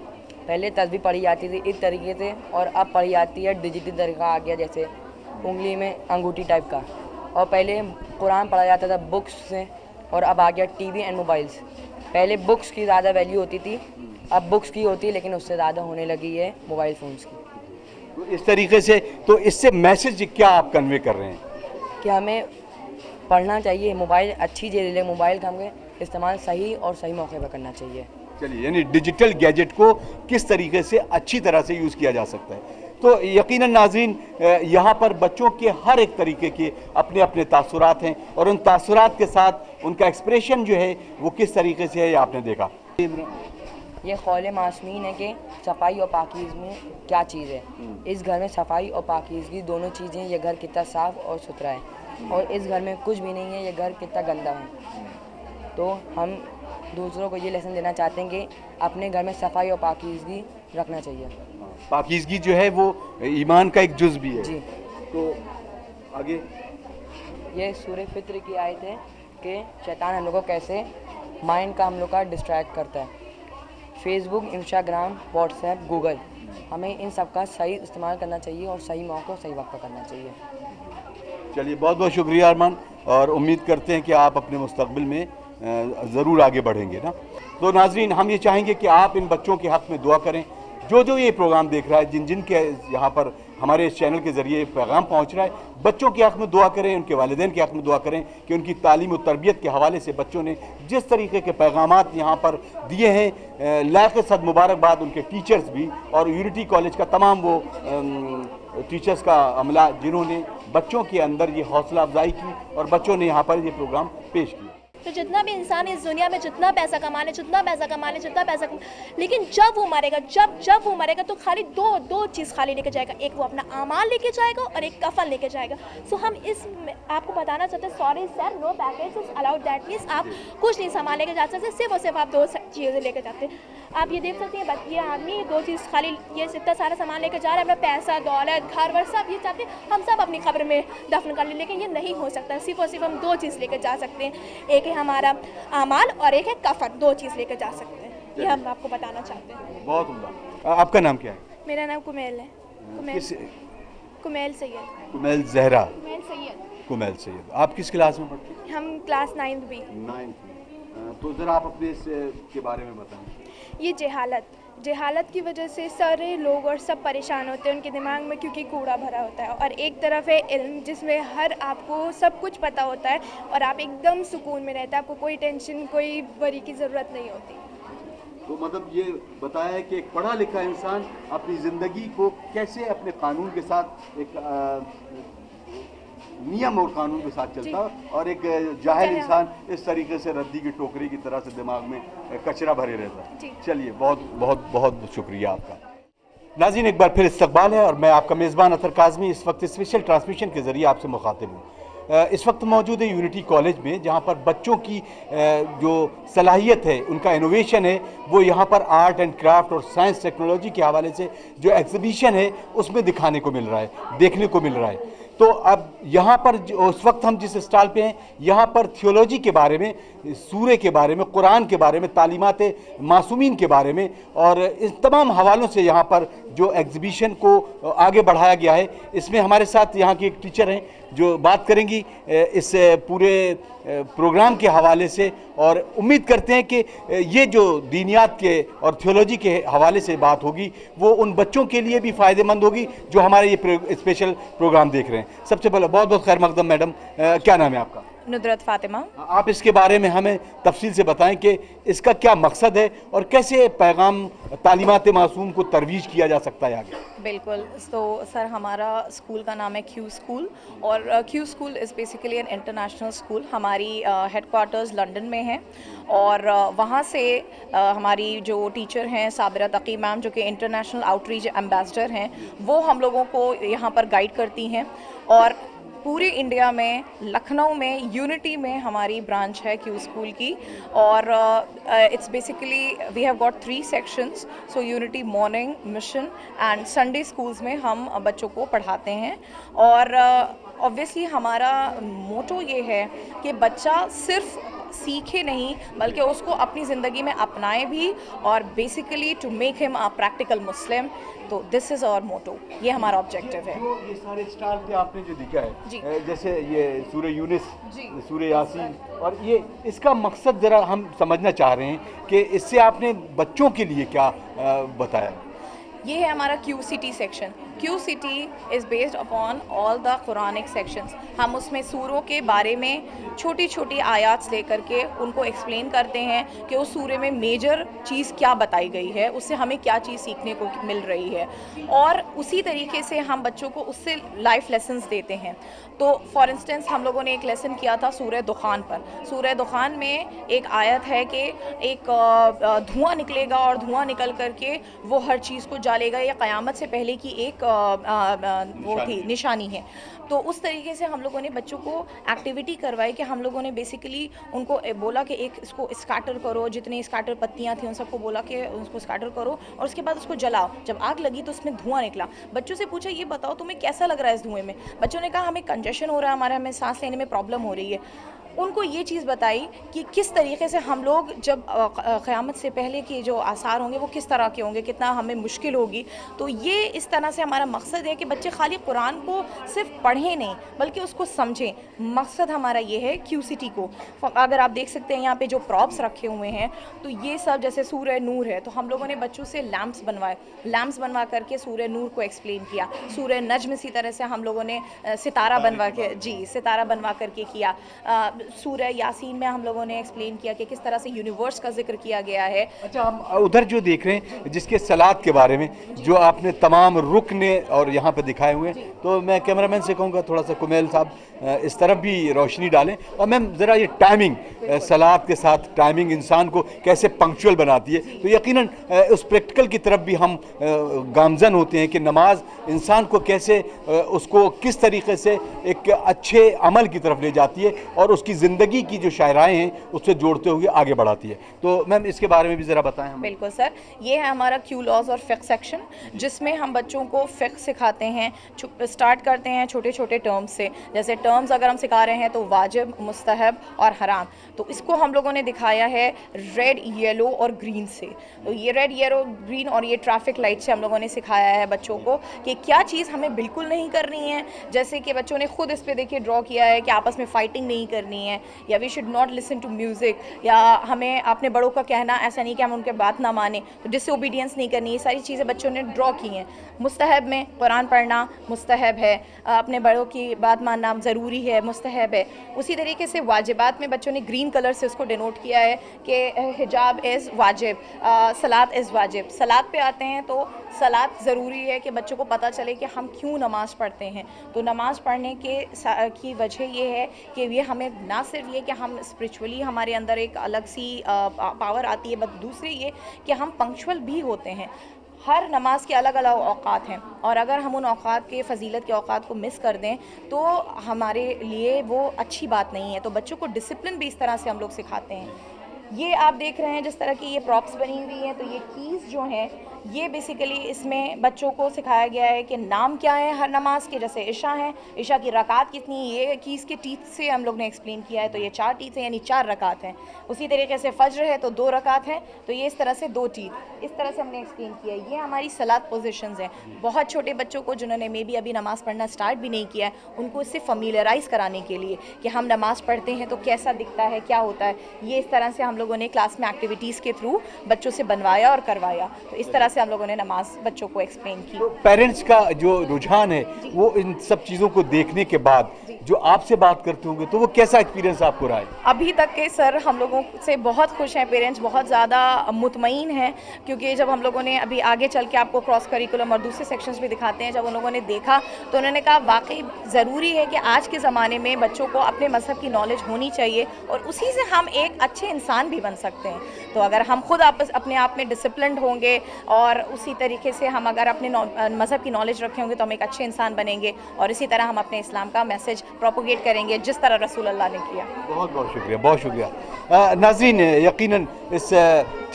पहले तस्बीह पढ़ी जाती थी इस तरीके से और अब पढ़ी जाती है डिजिटल तरीका आ गया, जैसे उंगली में अंगूठी टाइप का। और पहले कुरान पढ़ा जाता था बुक्स से और अब आ गया टीवी एंड मोबाइल्स। पहले बुक्स की ज़्यादा वैल्यू होती थी, अब बुक्स की होती है लेकिन उससे ज़्यादा होने लगी है मोबाइल फ़ोन्स की। तो इस तरीके से, तो इससे मैसेज क्या आप कन्वे कर रहे हैं? कि हमें पढ़ना चाहिए, मोबाइल अच्छी चीज़ है, मोबाइल का हमें इस्तेमाल सही और सही मौके पर करना चाहिए। चलिए, यानी डिजिटल गैजेट को किस तरीके से अच्छी तरह से यूज़ किया जा सकता है। तो यकीनन नाज़रीन, यहाँ पर बच्चों के हर एक तरीके के अपने अपने तासुरात हैं और उन तासुरात के साथ उनका एक्सप्रेशन जो है वो किस तरीके से है, ये आपने देखा। ये खौल मासूमीन है कि सफाई और पाकीज़गी में क्या चीज़ है। इस घर में सफाई और पाकीज़गी दोनों चीज़ें, ये घर कितना साफ़ और सुथरा है और इस घर में कुछ भी नहीं है, ये घर कितना गंदा है। तो हम दूसरों को ये लेसन देना चाहते हैं कि अपने घर में सफाई और पाकीज़गी रखना चाहिए। पाकीज़गी जो है वो ईमान का एक जुज़ भी है जी। तो आगे ये सूरह फित्र की आयत है कि शैतान हम लोग को कैसे माइंड का हम लोग का डिस्ट्रैक्ट करता है। फेसबुक, इंस्टाग्राम, व्हाट्सएप, गूगल, हमें इन सब का सही इस्तेमाल करना चाहिए और सही मौके और सही वक्त पर करना चाहिए। चलिए, बहुत बहुत शुक्रिया अरमान, और उम्मीद करते हैं कि आप अपने मुस्तकबिल में ज़रूर आगे बढ़ेंगे ना। तो नाजरीन, हम ये चाहेंगे कि आप इन बच्चों के हक़ में दुआ करें। जो ये प्रोग्राम देख रहा है, जिन के यहाँ पर हमारे इस चैनल के ज़रिए पैगाम पहुँच रहा है, बच्चों के हक़ में दुआ करें, उनके वालिदैन के हक़ में दुआ करें कि उनकी तालीम और तरबियत के हवाले से बच्चों ने जिस तरीके के पैगामात यहाँ पर दिए हैं, लाख सद मुबारकबाद उनके टीचर्स भी और यूनिटी कॉलेज का तमाम वो टीचर्स का अमला जिन्होंने बच्चों के अंदर ये हौसला अफजाई की और बच्चों ने यहाँ पर ये प्रोग्राम पेश किया। तो जितना भी इंसान इस दुनिया में जितना पैसा कमा ले, लेकिन जब वो मरेगा, जब वो मरेगा तो खाली दो चीज़ खाली लेके जाएगा। एक वो अपना आमाल लेके जाएगा और एक कफन लेके जाएगा। सो हम इस आपको बताना चाहते हैं, sorry sir, no package is allowed. That means आप कुछ नहीं सामान लेके जा सकते, सिर्फ और सिर्फ आप 2 चीज़ें लेके जाते हैं। आप ये देख सकते हैं, ये आदमी 2 चीज़ खाली, ये इतना सारा सामान लेके जा रहा है, अपना पैसा, दौलत, घर वर सब ये चाहते हैं हम सब अपनी कब्र में दफन कर लें, लेकिन ये नहीं हो सकता। सिर्फ और सिर्फ हम 2 चीज़ लेके जा सकते हैं, एक है हमारा आमाल और एक है कफन। 2 चीज़ लेके जा सकते हैं, ये हम आपको बताना चाहते हैं। बहुत उम्दा। आपका नाम क्या है? मेरा नाम कुमेल है। कुमेल सैयद। कुमेल जहरा। कुमेल सैयद। कुमेल सैयद। आप किस क्लास में पढ़ते हैं? हम क्लास 9th भी। 9th में। तो ज़रा आप अपने इस के बारे में बताएं। ये जहालत की वजह से सारे लोग और सब परेशान होते हैं उनके दिमाग में, क्योंकि कूड़ा भरा होता है। और एक तरफ है इल्म, जिसमें हर आपको सब कुछ पता होता है और आप एकदम सुकून में रहते हैं, आपको कोई टेंशन, कोई वरी की ज़रूरत नहीं होती। तो मतलब ये बताया है कि एक पढ़ा लिखा इंसान अपनी ज़िंदगी को कैसे अपने कानून के साथ, एक नियम और कानून के साथ चलता है, और एक जाहिल इंसान इस तरीके से रद्दी की टोकरी की तरह से दिमाग में कचरा भरे रहता है। चलिए, बहुत बहुत बहुत शुक्रिया आपका। नाज़रीन, एक बार फिर इस्तकबाल है और मैं आपका मेज़बान अतर काज़मी इस वक्त स्पेशल ट्रांसमिशन के ज़रिए आपसे मुखातिब हूँ। इस वक्त मौजूद है यूनिटी कॉलेज में, जहाँ पर बच्चों की जो सलाहियत है, उनका इनोवेशन है, वो यहाँ पर आर्ट एंड क्राफ्ट और साइंस टेक्नोलॉजी के हवाले से जो एग्जीबिशन है उसमें दिखाने को मिल रहा है, देखने को मिल रहा है। तो अब यहाँ पर उस वक्त हम जिस स्टॉल पे हैं, यहाँ पर थियोलॉजी के बारे में, सूरे के बारे में, कुरान के बारे में, तालीमात मासूमीन के बारे में और इस तमाम हवालों से यहाँ पर जो एग्जीबिशन को आगे बढ़ाया गया है, इसमें हमारे साथ यहाँ की एक टीचर हैं जो बात करेंगी इस पूरे प्रोग्राम के हवाले से, और उम्मीद करते हैं कि ये जो दीनियात के और थियोलॉजी के हवाले से बात होगी वो उन बच्चों के लिए भी फ़ायदेमंद होगी जो हमारे ये स्पेशल प्रोग्राम देख रहे हैं। सबसे पहले बहुत बहुत खैर मकदम मैडम, क्या नाम है आपका? नुदरत फ़ातिमा। आप इसके बारे में हमें तफसील से बताएं कि इसका क्या मकसद है और कैसे पैगाम तालीमात मासूम को तरवीज किया जा सकता है आगे। बिल्कुल, तो सर हमारा स्कूल का नाम है क्यू स्कूल और Q school is basically an international school. हमारी हेडक्वार्टर्स लंदन में है और वहाँ से हमारी जो टीचर हैं साबिरा तकी मैम, जो कि इंटरनेशनल आउटरीच एम्बेसडर हैं, वो हम लोगों को यहाँ पर गाइड करती हैं। और पूरे इंडिया में लखनऊ में यूनिटी में हमारी ब्रांच है क्यू स्कूल की और it's basically we have got 3 sections. So unity, morning, mission and Sunday schools में हम बच्चों को पढ़ाते हैं। और ऑब्वियसली हमारा मोटो ये है कि बच्चा सिर्फ सीखे नहीं बल्कि उसको अपनी ज़िंदगी में अपनाए भी और basically to make him a practical Muslim. तो दिस इज़ आवर मोटो, ये हमारा ऑब्जेक्टिव है। ये सारे स्टार पे आपने जो दिखा जी। है जैसे ये सूरह यूनिस, जी। सूरह यासीन, और ये इसका मकसद ज़रा हम समझना चाह रहे हैं कि इससे आपने बच्चों के लिए क्या बताया। ये है हमारा QCT section. QCT is based upon all the Quranic sections. हम उसमें सूरों के बारे में छोटी छोटी आयात लेकर के उनको एक्सप्लेन करते हैं कि उस सूरे में मेजर चीज़ क्या बताई गई है, उससे हमें क्या चीज़ सीखने को मिल रही है, और उसी तरीके से हम बच्चों को उससे लाइफ लेसन्स देते हैं। तो फॉर इंस्टेंस हम लोगों ने एक लेसन किया था सूरह दुखान पर। सूरह दुखान में एक आयत है कि एक धुआं निकलेगा और धुआं निकल करके वो हर चीज़ को जालेगा। या क़यामत से पहले की एक वो थी, निशानी है। तो उस तरीके से हम लोगों ने बच्चों को एक्टिविटी करवाई कि हम लोगों ने बेसिकली उनको बोला कि एक इसको स्कैटर करो, जितने स्कैटर पत्तियां थी उन सबको बोला कि उसको स्कैटर करो और उसके बाद उसको जलाओ। जब आग लगी तो उसमें धुआं निकला। बच्चों से पूछा ये बताओ तुम्हें कैसा लग रहा है इस धुएं में। बच्चों ने कहा हमें कंजेशन हो रहा है, हमें सांस लेने में प्रॉब्लम हो रही है। उनको ये चीज़ बताई कि किस तरीके से हम लोग जब क़यामत से पहले के जो आसार होंगे वो किस तरह के होंगे, कितना हमें मुश्किल होगी। तो ये इस तरह से हमारा मकसद है कि बच्चे खाली कुरान को सिर्फ पढ़ें नहीं बल्कि उसको समझें। मकसद हमारा ये है QCT को। अगर आप देख सकते हैं यहाँ पे जो प्रॉप्स रखे हुए हैं, तो ये सब जैसे सूरह नूर है, तो हम लोगों ने बच्चों से लैम्प्स बनवाए, लैम्प्स बनवा करके सूरह नूर को एक्सप्लेन किया। सूरह नज्म इसी तरह से हम लोगों ने सितारा बनवा के, जी, सितारा बनवा करके किया। सूरह यासीन में हम लोगों ने एक्सप्लेन किया कि किस तरह से यूनिवर्स का जिक्र किया गया है। अच्छा, हम उधर जो देख रहे हैं जिसके सलात के बारे में जो आपने तमाम रुकने और यहाँ पे दिखाए हुए हैं, तो मैं कैमरामैन से कहूँगा थोड़ा सा कुमेल साहब इस तरफ भी रोशनी डालें। और मैम ज़रा ये टाइमिंग, सलात के साथ टाइमिंग इंसान को कैसे पंक्चुअल बनाती है, तो यकीनन उस प्रैक्टिकल की तरफ भी हम गामजन होते हैं कि नमाज इंसान को कैसे उसको किस तरीके से एक अच्छे अमल की तरफ ले जाती है और उसकी ज़िंदगी की जो शायराएँ हैं उससे जोड़ते हुए आगे बढ़ाती है। तो मैम इसके बारे में भी ज़रा बताएं हम। बिल्कुल सर, ये है हमारा क्यू लॉज और फ़िक़्ह सेक्शन, जिसमें हम बच्चों को फ़िक़्ह सिखाते हैं। स्टार्ट करते हैं छोटे छोटे टर्म्स से। जैसे टर्म्स अगर हम सिखा रहे हैं तो वाजिब, मुस्तहब और हराम, तो इसको हम लोगों ने दिखाया है रेड, येलो और ग्रीन से। तो ये रेड, येलो, ग्रीन और ये ट्रैफिक लाइट से हम लोगों ने सिखाया है बच्चों को कि क्या चीज़ हमें बिल्कुल नहीं करनी है। जैसे कि बच्चों ने खुद इस पे देखिए ड्रॉ किया है कि आपस में फ़ाइटिंग नहीं करनी है, या we should not listen to music, या हमें अपने बड़ों का कहना ऐसा नहीं कि हम उनके बात ना माने, तो डिसओबीडियंस नहीं करनी। ये सारी चीज़ें बच्चों ने ड्रॉ की हैं। मुस्तहब में कुरान पढ़ना मुस्तहब है, अपने बड़ों की बात मानना ज़रूरी है, मुस्तहब है। उसी तरीके से वाजिबात में बच्चों ने ग्रीन कलर से उसको डिनोट किया है कि हिजाब इज़ वाजिब, सलात इज़ वाजिब। सलात पे आते हैं तो सलात ज़रूरी है कि बच्चों को पता चले कि हम क्यों नमाज़ पढ़ते हैं। तो नमाज़ पढ़ने की वजह ये है कि ये हमें ना सिर्फ ये कि हम स्पिरिचुअली हमारे अंदर एक अलग सी पावर आती है, बट दूसरी ये कि हम पंक्चुअल भी होते हैं। हर नमाज के अलग अलग औक़ात हैं और अगर हम उन औक़ात के फ़जीलत के औक़ात को मिस कर दें तो हमारे लिए वो अच्छी बात नहीं है। तो बच्चों को डिसिप्लिन भी इस तरह से हम लोग सिखाते हैं। ये आप देख रहे हैं जिस तरह की ये प्रॉप्स बनी हुई हैं, तो ये कीज़ जो हैं ये बेसिकली इसमें बच्चों को सिखाया गया है कि नाम क्या है हर नमाज के। जैसे इशा है, इशा की रकात कितनी, ये कीज़ के टीथ से हम लोग ने एक्सप्लेन किया है, तो ये 4 टीथ हैं यानी 4 रकात हैं। उसी तरीके से फ़ज्र है तो 2 रकात हैं, तो ये इस तरह से 2 टीथ, इस तरह से हमने एक्सप्लेन किया है। ये हमारी सलात पोजीशंस हैं। बहुत छोटे बच्चों को जिन्होंने मे बी अभी नमाज़ पढ़ना स्टार्ट भी नहीं किया है, उनको इससे फैमिलियराइज़ कराने के लिए कि हम नमाज़ पढ़ते हैं तो कैसा दिखता है, क्या होता है, ये इस तरह से हम हम लोगों ने क्लास में एक्टिविटीज़ के थ्रू बच्चों से बनवाया और करवाया। तो इस तरह से हम लोगों ने नमाज बच्चों को एक्सप्लेन की। पेरेंट्स का जो रुझान है वो इन सब चीज़ों को देखने के बाद जो आपसे बात करते होंगे तो वो कैसा एक्सपीरियंस आपको रहा है? अभी तक के सर हम लोगों से बहुत खुश हैं, पेरेंट्स बहुत ज़्यादा मुतमईन हैं, क्योंकि जब हम लोगों ने अभी आगे चल के आपको क्रॉस करिकुलम और दूसरे सेक्शंस भी दिखाते हैं, जब उन लोगों ने देखा तो उन्होंने कहा वाकई ज़रूरी है कि आज के ज़माने में बच्चों को अपने मज़हब की नॉलेज होनी चाहिए और उसी से हम एक अच्छे इंसान भी बन सकते हैं। तो अगर हम खुद अपने आप में डिसिप्लिन्ड होंगे और उसी तरीके से हम अगर अपने मज़हब की नॉलेज रखे होंगे तो हम एक अच्छे इंसान बनेंगे और इसी तरह हम अपने इस्लाम का मैसेज प्रोपोगेट करेंगे जिस तरह रसूल अल्लाह ने किया। बहुत बहुत शुक्रिया, बहुत शुक्रिया। नाज़रीन, यकीनन इस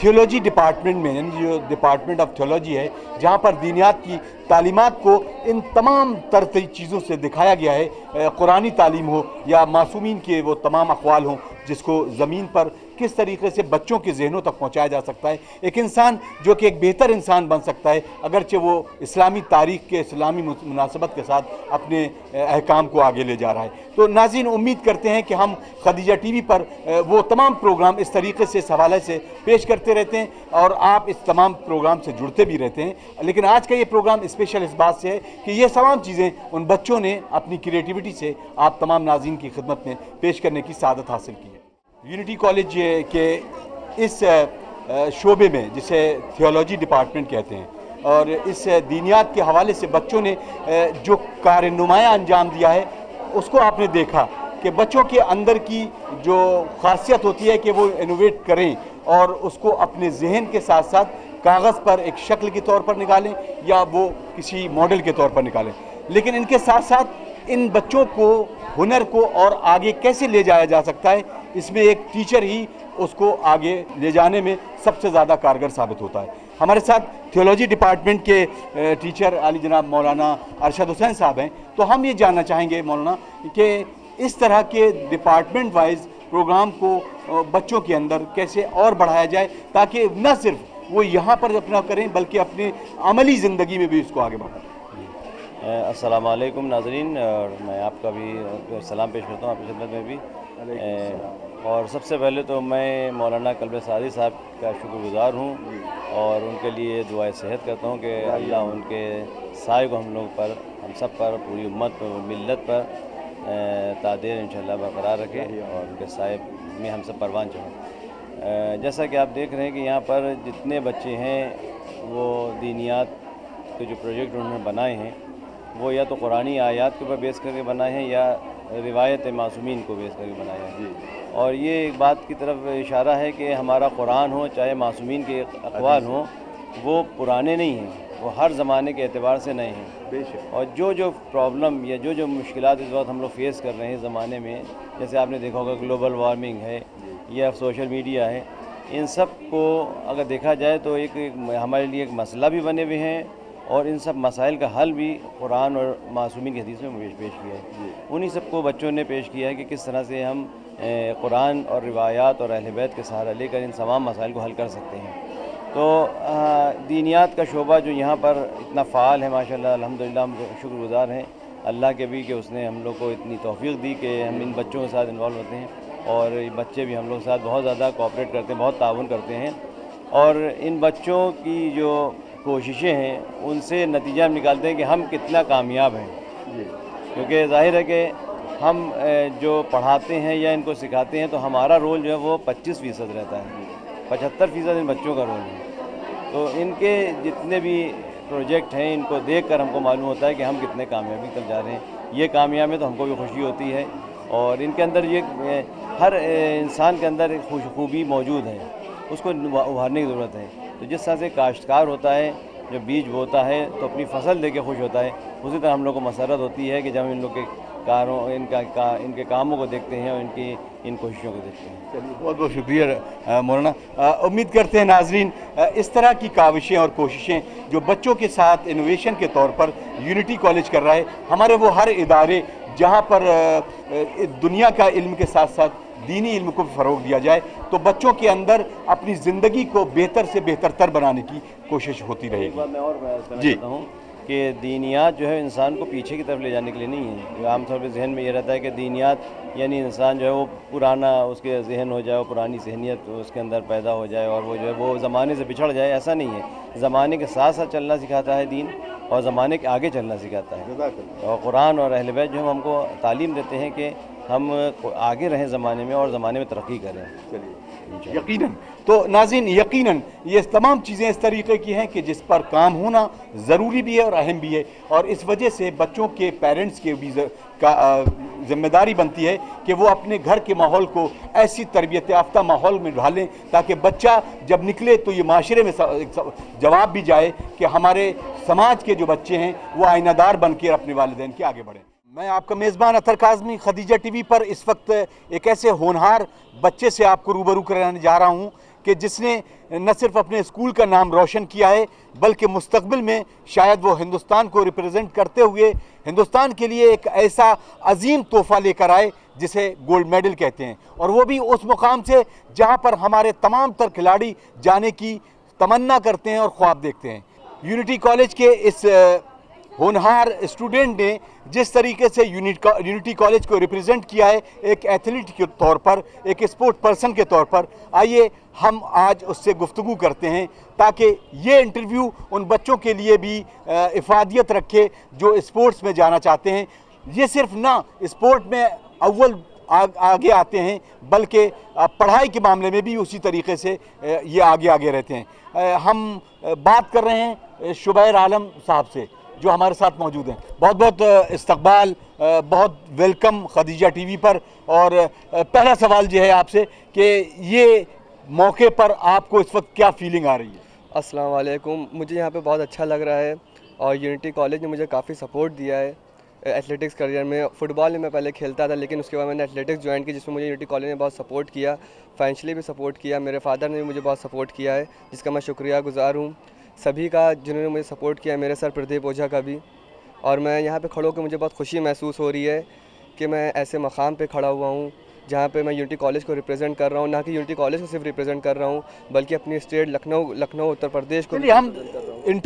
थियोलॉजी डिपार्टमेंट में, यानी जो डिपार्टमेंट ऑफ थियोलॉजी है, जहाँ पर दीनियात की तालीमात को इन तमाम तरह चीज़ों से दिखाया गया है, कुरानी तालीम हो या मासूमीन के वो तमाम अक़वाल हों जिसको ज़मीन पर किस तरीके से बच्चों के जहनों तक पहुँचाया जा सकता है। एक इंसान जो कि एक बेहतर इंसान बन सकता है अगरचे वो इस्लामी तारीख़ के इस्लामी मुनासबत के साथ अपने अहकाम को आगे ले जा रहा है। तो नाज़रीन, उम्मीद करते हैं कि हम खदीजा टीवी पर वो तमाम प्रोग्राम इस तरीके से इस हवाले से पेश करते रहते हैं और आप इस तमाम प्रोग्राम से जुड़ते भी रहते हैं। लेकिन आज का ये प्रोग्राम स्पेशल इस बात से है कि ये तमाम चीज़ें उन बच्चों ने अपनी क्रिएटिविटी से आप तमाम नाज़रीन की खिदमत में पेश करने की सादत हासिल की है। यूनिटी कॉलेज के इस शोबे में, जिसे थियोलॉजी डिपार्टमेंट कहते हैं, और इस दीनियात के हवाले से बच्चों ने जो कारनुमाया अंजाम दिया है उसको आपने देखा कि बच्चों के अंदर की जो खासियत होती है कि वो इनोवेट करें और उसको अपने जहन के साथ साथ कागज़ पर एक शक्ल के तौर पर निकालें या वो किसी मॉडल के तौर पर निकालें। लेकिन इनके साथ साथ इन बच्चों को हुनर को और आगे कैसे ले जाया जा सकता है, इसमें एक टीचर ही उसको आगे ले जाने में सबसे ज़्यादा कारगर साबित होता है। हमारे साथ थियोलॉजी डिपार्टमेंट के टीचर आली जनाब मौलाना अरशद हुसैन साहब हैं। तो हम ये जानना चाहेंगे मौलाना कि इस तरह के डिपार्टमेंट वाइज प्रोग्राम को बच्चों के अंदर कैसे और बढ़ाया जाए ताकि न सिर्फ वो यहाँ पर अपना करें बल्कि अपने अमली ज़िंदगी में भी इसको आगे बढ़ाएं। अस्सलाम वालेकुम नाज़रीन, और मैं आपका भी सलाम पेश करता हूँ आपकी खिदमत में भी। और सबसे पहले तो मैं मौलाना कल्ब सादी साहब का शुक्रगुज़ार हूँ और उनके लिए दुआए सेहत करता हूँ कि अल्लाह उनके साए को हम लोग पर, हम सब पर, पूरी उम्मत पर, मिल्लत पर तादेर इंशाअल्लाह बरकरार रखे और उनके साए में हम सब परवान चढ़ें। जैसा कि आप देख रहे हैं कि यहाँ पर जितने बच्चे हैं वो दीनियात के जो प्रोजेक्ट उन्होंने बनाए हैं वो या तो कुरानी आयात के ऊपर बेस करके बनाए हैं या रिवायत मासूमीन को बेस करके बनाए हैं। और ये एक बात की तरफ इशारा है कि हमारा कुरान हो चाहे मासूमीन के अक़वाल हों वो पुराने नहीं हैं, वो हर ज़माने के एतबार से नए हैं। और जो प्रॉब्लम या जो मुश्किलात इस वक्त हम लोग फेस कर रहे हैं ज़माने में, जैसे आपने देखा होगा ग्लोबल वार्मिंग है या सोशल मीडिया है, इन सब को अगर देखा जाए तो एक हमारे लिए एक मसला भी बने हुए हैं और इन सब मसाइल का हल भी कुरान और मासूमीन की हदीस में पेश किया है। उन्हीं सबको बच्चों ने पेश किया है कि किस तरह से हम कुरान और रिवायात और अहले बैत के सहारा लेकर इन तमाम मसाइल को हल कर सकते हैं। तो दीनियात का शोबा जो यहाँ पर इतना फ़ाल है माशाल्लाह, अल्हम्दुलिल्लाह हम शुक्रगुज़ार हैं अल्लाह के भी कि उसने हम लोग को इतनी तौफ़ीक़ दी कि हम इन बच्चों के साथ इन्वॉल्व होते हैं और बच्चे भी हम लोग के साथ बहुत ज़्यादा कोऑपरेट करते हैं, बहुत ताउन करते हैं। और इन बच्चों की जो कोशिशें हैं उनसे नतीजा हम निकालते हैं कि हम कितना कामयाब हैं, क्योंकि ज़ाहिर है कि हम जो पढ़ाते हैं या इनको सिखाते हैं तो हमारा रोल जो है वो 25% रहता है, 75% इन बच्चों का रोल है। तो इनके जितने भी प्रोजेक्ट हैं इनको देखकर हमको मालूम होता है कि हम कितने कामयाबी तक जा रहे हैं। ये कामयाब है तो हमको भी खुशी होती है और इनके अंदर ये हर इंसान के अंदर एक खूबी मौजूद है, उसको उभारने की ज़रूरत है। तो जिस तरह से काश्तकार होता है जो बीज बोता है तो अपनी फसल देके खुश होता है, उसी तरह हम लोग को मसरत होती है कि जब इन लोग के इनके कामों को देखते हैं और इनकी इन कोशिशों को देखते हैं। चलिए, बहुत बहुत शुक्रिया मौलाना। उम्मीद करते हैं नाजरीन इस तरह की काविशें और कोशिशें जो बच्चों के साथ इनोवेशन के तौर पर यूनिटी कॉलेज कर रहा है, हमारे वो हर इदारे जहाँ पर दुनिया का इल्म के साथ साथ दीनी इल्म को फ़रोग दिया जाए तो बच्चों के अंदर अपनी ज़िंदगी को बेहतर से बेहतर तर बनाने की कोशिश होती रहेगी। मैं और कहना जी चाहता हूँ कि दीनियात जो है इंसान को पीछे की तरफ ले जाने के लिए नहीं है। आमतौर पर जहन में ये रहता है कि दीनियात यानी इंसान जो है वो पुराना उसके जहन हो जाए, वो पुरानी जहनीत उसके अंदर पैदा हो जाए और वो जो है वो ज़माने से बिछड़ जाए। ऐसा नहीं है, ज़माने के साथ साथ चलना सिखाता है दीन और ज़माने के आगे चलना सिखाता है। और कुरान और अहले बैत जो हम हमको तालीम देते हैं कि हम आगे रहें ज़माने में और ज़माने में तरक्की करें। चलिए, यकीनन तो नाज़रीन, यकीनन ये तमाम चीज़ें इस तरीके की हैं कि जिस पर काम होना ज़रूरी भी है और अहम भी है, और इस वजह से बच्चों के पेरेंट्स के भी जिम्मेदारी बनती है कि वो अपने घर के माहौल को ऐसी तरबियत याफ्ता माहौल में ढालें ताकि बच्चा जब निकले तो ये माशरे में जवाब भी जाए कि हमारे समाज के जो बच्चे हैं वो आइनादार बन के अपने वालिदैन के आगे बढ़ें। मैं आपका मेज़बान अतर काज़मी खदीजा टीवी पर इस वक्त एक ऐसे होनहार बच्चे से आपको रूबरू कराने जा रहा हूं कि जिसने न सिर्फ अपने स्कूल का नाम रोशन किया है बल्कि मुस्तकबिल में शायद वो हिंदुस्तान को रिप्रेजेंट करते हुए हिंदुस्तान के लिए एक ऐसा अजीम तोहफ़ा लेकर आए जिसे गोल्ड मेडल कहते हैं, और वो भी उस मुकाम से जहाँ पर हमारे तमाम तर खिलाड़ी जाने की तमन्ना करते हैं और ख्वाब देखते हैं। यूनिटी कॉलेज के इस होनहार स्टूडेंट ने जिस तरीके से यूनिटी कॉलेज को रिप्रेजेंट किया है एक एथलीट के तौर पर, एक स्पोर्ट पर्सन के तौर पर, आइए हम आज उससे गुफ्तगू करते हैं ताकि ये इंटरव्यू उन बच्चों के लिए भी इफादियत रखे जो स्पोर्ट्स में जाना चाहते हैं। ये सिर्फ ना स्पोर्ट में अव्वल आगे आते हैं बल्कि पढ़ाई के मामले में भी उसी तरीके से ये आगे रहते हैं। हम बात कर रहे हैं शुबैर आलम साहब से जो हमारे साथ मौजूद हैं। बहुत बहुत इस्तकबाल, बहुत वेलकम खदीजा टीवी पर। और पहला सवाल जो है आपसे कि ये मौके पर आपको इस वक्त क्या फीलिंग आ रही है? अस्सलाम वालेकुम। मुझे यहाँ पे बहुत अच्छा लग रहा है और यूनिटी कॉलेज ने मुझे काफ़ी सपोर्ट दिया है एथलेटिक्स करियर में। फ़ुटबॉल में मैं पहले खेलता था लेकिन उसके बाद मैंने एथलेटिक्स ज्वाइन की जिसमें मुझे यूनिटी कॉलेज ने बहुत सपोर्ट किया, फाइनेंशियली भी सपोर्ट किया। मेरे फादर ने भी मुझे बहुत सपोर्ट किया है जिसका मैं शुक्रियागुज़ार हूँ सभी का जिन्होंने मुझे सपोर्ट किया, मेरे सर प्रदीप ओझा का भी। और मैं यहाँ पे खड़े होकर मुझे बहुत खुशी महसूस हो रही है कि मैं ऐसे मकाम पे खड़ा हुआ हूँ जहाँ पे मैं यूनिटी कॉलेज को रिप्रेजेंट कर रहा हूँ, ना कि यूनिटी कॉलेज को सिर्फ रिप्रेजेंट कर रहा हूँ बल्कि अपनी स्टेट लखनऊ उत्तर प्रदेश को। हम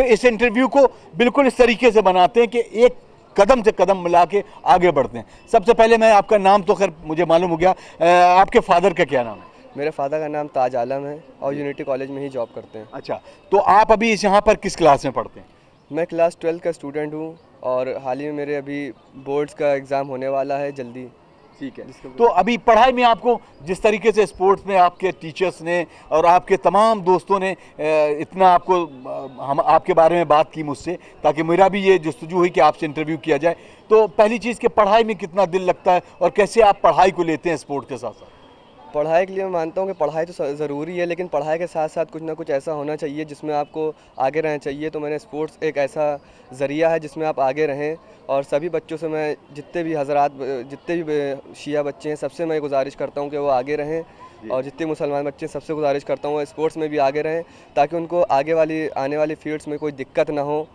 इस इंटरव्यू को बिल्कुल इस तरीके से बनाते हैं कि एक कदम से कदम मिला के आगे बढ़ते हैं। सबसे पहले मैं आपका नाम तो खैर मुझे मालूम हो गया, आपके फादर का क्या नाम है? मेरे फादर का नाम ताज आलम है और यूनिटी कॉलेज में ही जॉब करते हैं। अच्छा, तो आप अभी इस यहाँ पर किस क्लास में पढ़ते हैं? मैं क्लास 12 का स्टूडेंट हूँ और हाल ही में मेरे अभी बोर्ड्स का एग्ज़ाम होने वाला है जल्दी। ठीक है, तो अभी पढ़ाई में आपको जिस तरीके से स्पोर्ट्स में आपके टीचर्स ने और आपके तमाम दोस्तों ने इतना आपको हम आपके बारे में बात की मुझसे ताकि मेरा भी ये जस्तजू हुई कि आपसे इंटरव्यू किया जाए, तो पहली चीज़ कि पढ़ाई में कितना दिल लगता है और कैसे आप पढ़ाई को लेते हैं स्पोर्ट के साथ साथ? पढ़ाई के लिए मैं मानता हूँ कि पढ़ाई तो ज़रूरी है लेकिन पढ़ाई के साथ साथ कुछ ना कुछ ऐसा होना चाहिए जिसमें आपको आगे रहना चाहिए। तो मैंने स्पोर्ट्स एक ऐसा ज़रिया है जिसमें आप आगे रहें। और सभी बच्चों से मैं जितने भी हज़रात जितने भी शिया बच्चे हैं सबसे मैं गुजारिश करता हूँ कि वो आगे रहें, और जितने मुसलमान बच्चे सबसे गुजारिश करता हूँ वो स्पोर्ट्स में भी आगे रहें ताकि उनको आगे वाली आने वाली फील्ड्स में कोई दिक्कत ना हो।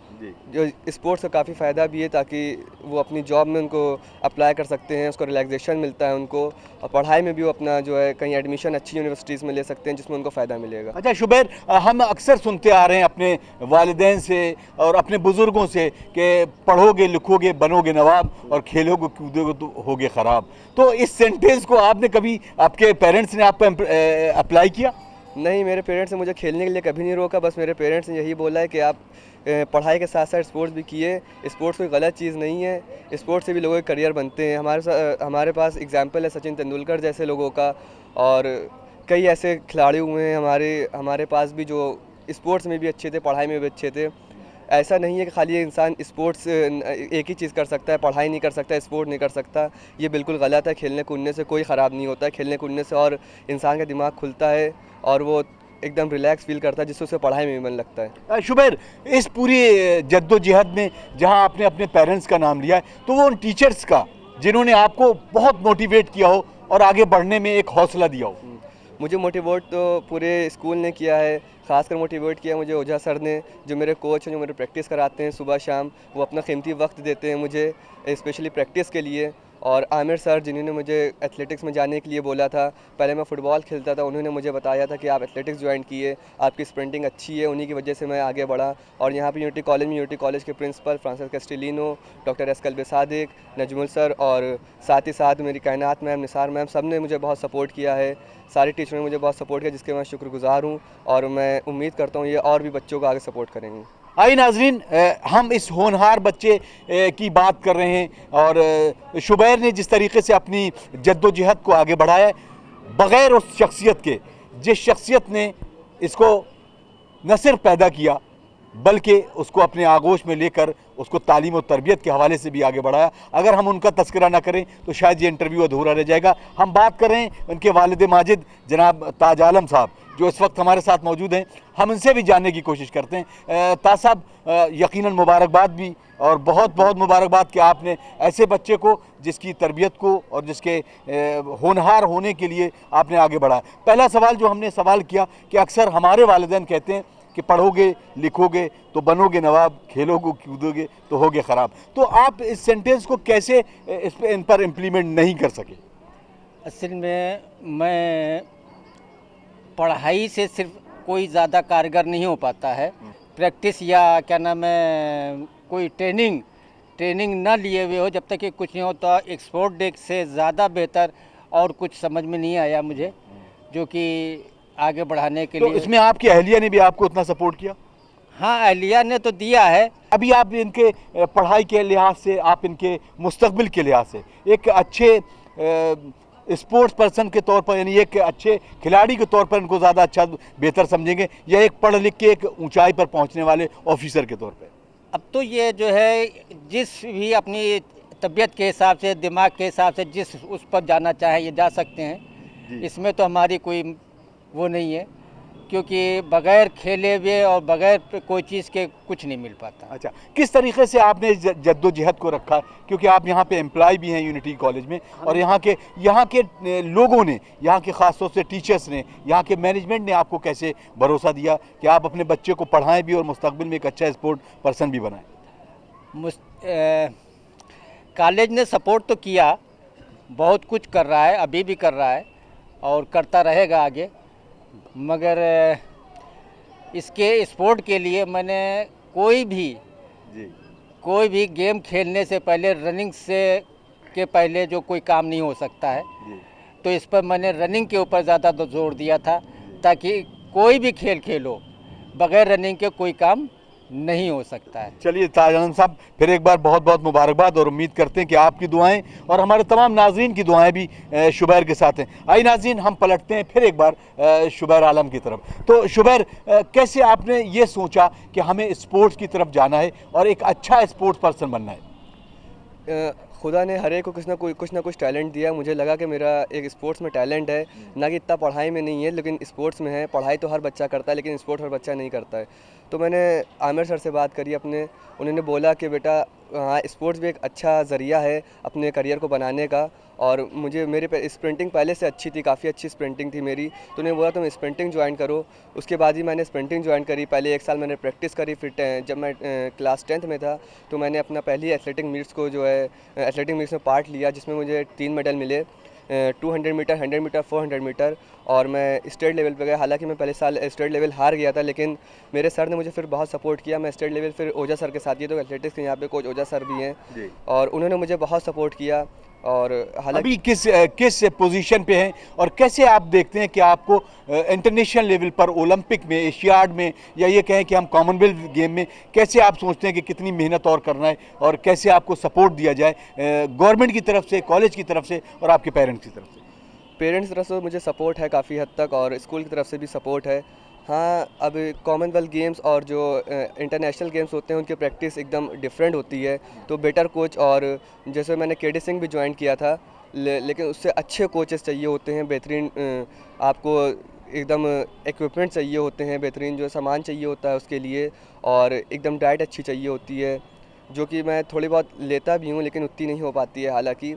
जो स्पोर्ट्स का काफ़ी फ़ायदा भी है ताकि वो अपनी जॉब में उनको अप्लाई कर सकते हैं, उसको रिलैक्सेशन मिलता है उनको, और पढ़ाई में भी वो अपना जो है कहीं एडमिशन अच्छी यूनिवर्सिटीज़ में ले सकते हैं जिसमें उनको फ़ायदा मिलेगा। अच्छा शुबैर, हम अक्सर सुनते आ रहे हैं अपने वालिदैन से और अपने बुज़ुर्गों से कि पढ़ोगे लिखोगे बनोगे नवाब और खेलोगे कूदोगे तो होगे ख़राब। तो इस सेंटेंस को आपने कभी आपके पेरेंट्स ने आप पर अप्लाई किया? नहीं, मेरे पेरेंट्स ने मुझे खेलने के लिए कभी नहीं रोका। बस मेरे पेरेंट्स ने यही बोला है कि आप पढ़ाई के साथ साथ स्पोर्ट्स भी किए। स्पोर्ट्स कोई गलत चीज़ नहीं है, स्पोर्ट्स से भी लोगों के करियर बनते हैं। हमारे पास एग्जांपल है सचिन तेंदुलकर जैसे लोगों का, और कई ऐसे खिलाड़ी हुए हैं हमारे पास भी जो स्पोर्ट्स में भी अच्छे थे, पढ़ाई में भी अच्छे थे। ऐसा नहीं है कि खाली इंसान स्पोर्ट्स एक ही चीज़ कर सकता है, पढ़ाई नहीं कर सकता, स्पोर्ट नहीं कर सकता। ये बिल्कुल गलत है। खेलने कूदने से कोई ख़राब नहीं होता है। खेलने कूदने से और इंसान का दिमाग खुलता है और वो एकदम रिलैक्स फील करता है जिससे उसे पढ़ाई में भी मन लगता है। शुबैर, इस पूरी जद्दोजहद में जहां आपने अपने पेरेंट्स का नाम लिया है तो वो उन टीचर्स का जिन्होंने आपको बहुत मोटिवेट किया हो और आगे बढ़ने में एक हौसला दिया हो? मुझे मोटिवेट तो पूरे स्कूल ने किया है, ख़ासकर मोटिवेट किया मुझे ओझा सर ने, जो मेरे कोच हैं, जो मेरे प्रैक्टिस कराते हैं सुबह शाम। वो अपना कीमती वक्त देते हैं मुझे स्पेशली प्रैक्टिस के लिए, और आमिर सर जिन्होंने मुझे एथलेटिक्स में जाने के लिए बोला था। पहले मैं फ़ुटबॉल खेलता था, उन्होंने मुझे बताया था कि आप एथलेटिक्स ज्वाइन किए, आपकी स्प्रिंटिंग अच्छी है, उन्हीं की वजह से मैं आगे बढ़ा। और यहाँ पे यूनिटी कॉलेज के principal Francis Castelino, doctor S Kalbe Sadiq, Najmul sir और साथ ही साथ मेरी कायनात मैम, निसार मैम, सब ने मुझे बहुत सपोर्ट किया है। सारे टीचरों ने मुझे बहुत सपोर्ट किया, जिसके मैं शुक्रगुजार हूँ और मैं उम्मीद करता हूँ ये और भी बच्चों को आगे सपोर्ट करेंगे। आइए नाजरीन, हम इस होनहार बच्चे की बात कर रहे हैं और शुबैर ने जिस तरीके से अपनी जद्दोजहद को आगे बढ़ाया है, बग़ैर उस शख्सियत के जिस शख्सियत ने इसको न सिर्फ पैदा किया बल्कि उसको अपने आगोश में लेकर उसको तालीम और तरबियत के हवाले से भी आगे बढ़ाया। अगर हम उनका तस्करा ना करें तो शायद ये इंटरव्यू अधूरा रह जाएगा। हम बात कर रहे हैं उनके वालिद माजिद जनाब ताज आलम साहब, जो इस वक्त हमारे साथ मौजूद हैं। हम इनसे भी जानने की कोशिश करते हैं। ताज साहब, यकीनन मुबारकबाद भी और बहुत बहुत मुबारकबाद कि आपने ऐसे बच्चे को जिसकी तरबियत को और जिसके होनहार होने के लिए आपने आगे बढ़ाया। पहला सवाल जो हमने सवाल किया कि अक्सर हमारे वालिदैन कहते हैं कि पढ़ोगे लिखोगे तो बनोगे नवाब, खेलोगे कूदोगे तो होगे ख़राब। तो आप इस सेंटेंस को कैसे इन पर इम्प्लीमेंट नहीं कर सके? असल में मैं पढ़ाई से सिर्फ कोई ज़्यादा कारगर नहीं हो पाता है। प्रैक्टिस या क्या नाम है कोई ट्रेनिंग ना लिए हुए हो जब तक कि कुछ नहीं हो, तो एक्सपोर्ट डे से ज़्यादा बेहतर और कुछ समझ में नहीं आया मुझे, जो कि आगे बढ़ाने के लिए। इसमें आपकी अहलिया ने भी आपको उतना सपोर्ट किया? हाँ, अहलिया ने तो दिया है। अभी आप इनके पढ़ाई के लिहाज से, आप इनके मुस्तकबिल के लिहाज से एक अच्छे स्पोर्ट्स पर्सन के तौर पर, यानी एक अच्छे खिलाड़ी के तौर पर इनको ज़्यादा अच्छा बेहतर समझेंगे या एक पढ़ लिख के एक ऊंचाई पर पहुंचने वाले ऑफिसर के तौर पर? अब तो ये जो है जिस भी अपनी तबीयत के हिसाब से, दिमाग के हिसाब से जिस उस पर जाना चाहे ये जा सकते हैं। इसमें तो हमारी कोई वो नहीं है, क्योंकि बगैर खेले हुए और बगैर कोई चीज़ के कुछ नहीं मिल पाता। अच्छा, किस तरीके से आपने जद्दोजहद को रखा, क्योंकि आप यहाँ पे एम्प्लॉय भी हैं यूनिटी कॉलेज में, और यहाँ के लोगों ने, यहाँ के ख़ास तौर से टीचर्स ने, यहाँ के मैनेजमेंट ने आपको कैसे भरोसा दिया कि आप अपने बच्चे को पढ़ाएं भी और मुस्तकबिल में एक अच्छा स्पोर्ट पर्सन भी बनाएं? कॉलेज ने सपोर्ट तो किया, बहुत कुछ कर रहा है, अभी भी कर रहा है और करता रहेगा आगे, मगर इसके स्पोर्ट के लिए मैंने कोई भी गेम खेलने से पहले, रनिंग से के पहले जो कोई काम नहीं हो सकता है, तो इस पर मैंने रनिंग के ऊपर ज़्यादा जोर दिया था, ताकि कोई भी खेल खेलो बगैर रनिंग के कोई काम नहीं हो सकता है। चलिए ताज आलम साहब, फिर एक बार बहुत बहुत मुबारकबाद और उम्मीद करते हैं कि आपकी दुआएं और हमारे तमाम नाजरीन की दुआएं भी शुबैर के साथ हैं। आइए नाजरीन, हम पलटते हैं फिर एक बार शुबैर आलम की तरफ। तो शुबैर, कैसे आपने ये सोचा कि हमें स्पोर्ट्स की तरफ जाना है और एक अच्छा स्पोर्ट्स पर्सन बनना है? खुदा ने हर एक को कुछ ना कुछ टैलेंट दिया। मुझे लगा कि मेरा एक स्पोर्ट्स में टैलेंट है, ना कि इतना पढ़ाई में नहीं है, लेकिन स्पोर्ट्स में है। पढ़ाई तो हर बच्चा करता है, लेकिन स्पोर्ट्स हर बच्चा नहीं करता है। तो मैंने आमिर सर से बात करी उन्होंने बोला कि बेटा हाँ, स्पोर्ट्स भी एक अच्छा ज़रिया है अपने करियर को बनाने का। और मेरे पे स्प्रिंटिंग पहले से अच्छी थी, काफ़ी अच्छी स्प्रिंटिंग थी मेरी, तो उन्होंने बोला तुम स्प्रिंटिंग ज्वाइन करो। उसके बाद ही मैंने स्प्रिंटिंग ज्वाइन करी। पहले 1 साल मैंने प्रैक्टिस करी, फिर जब मैं क्लास 10th में था तो मैंने अपना पहली एथलेटिक मीट्स में पार्ट लिया, जिसमें मुझे 3 मेडल मिले, 200 मीटर, 100 मीटर, 400 मीटर, और मैं स्टेट लेवल पे गया। हालांकि मैं पहले साल स्टेट लेवल हार गया था, लेकिन मेरे सर ने मुझे फिर बहुत सपोर्ट किया। मैं स्टेट लेवल फिर ओजा सर के साथ, ये तो एथलेटिक्स के यहाँ पे कोच ओजा सर भी हैं, और उन्होंने मुझे बहुत सपोर्ट किया। और हालांकि किस पोजीशन पे हैं और कैसे आप देखते हैं कि आपको इंटरनेशनल लेवल पर, ओलंपिक में, एशियाड में, या ये कहें कि हम कॉमनवेल्थ गेम में, कैसे आप सोचते हैं कि कितनी मेहनत और करना है और कैसे आपको सपोर्ट दिया जाए गवर्नमेंट की तरफ से, कॉलेज की तरफ से और आपके पेरेंट्स की तरफ से? पेरेंट्स की तरफ से मुझे सपोर्ट है काफ़ी हद तक, और स्कूल की तरफ से भी सपोर्ट है। हाँ, अब कॉमनवेल्थ गेम्स और जो इंटरनेशनल गेम्स होते हैं उनकी प्रैक्टिस एकदम डिफरेंट होती है, तो बेटर कोच, और जैसे मैंने केडी सिंह भी ज्वाइन किया था, लेकिन उससे अच्छे कोचेस चाहिए होते हैं, बेहतरीन आपको एकदम इक्विपमेंट चाहिए होते हैं, बेहतरीन जो सामान चाहिए होता है उसके लिए, और एकदम डाइट अच्छी चाहिए होती है, जो कि मैं थोड़ी बहुत लेता भी हूँ लेकिन उतनी नहीं हो पाती है हालांकि।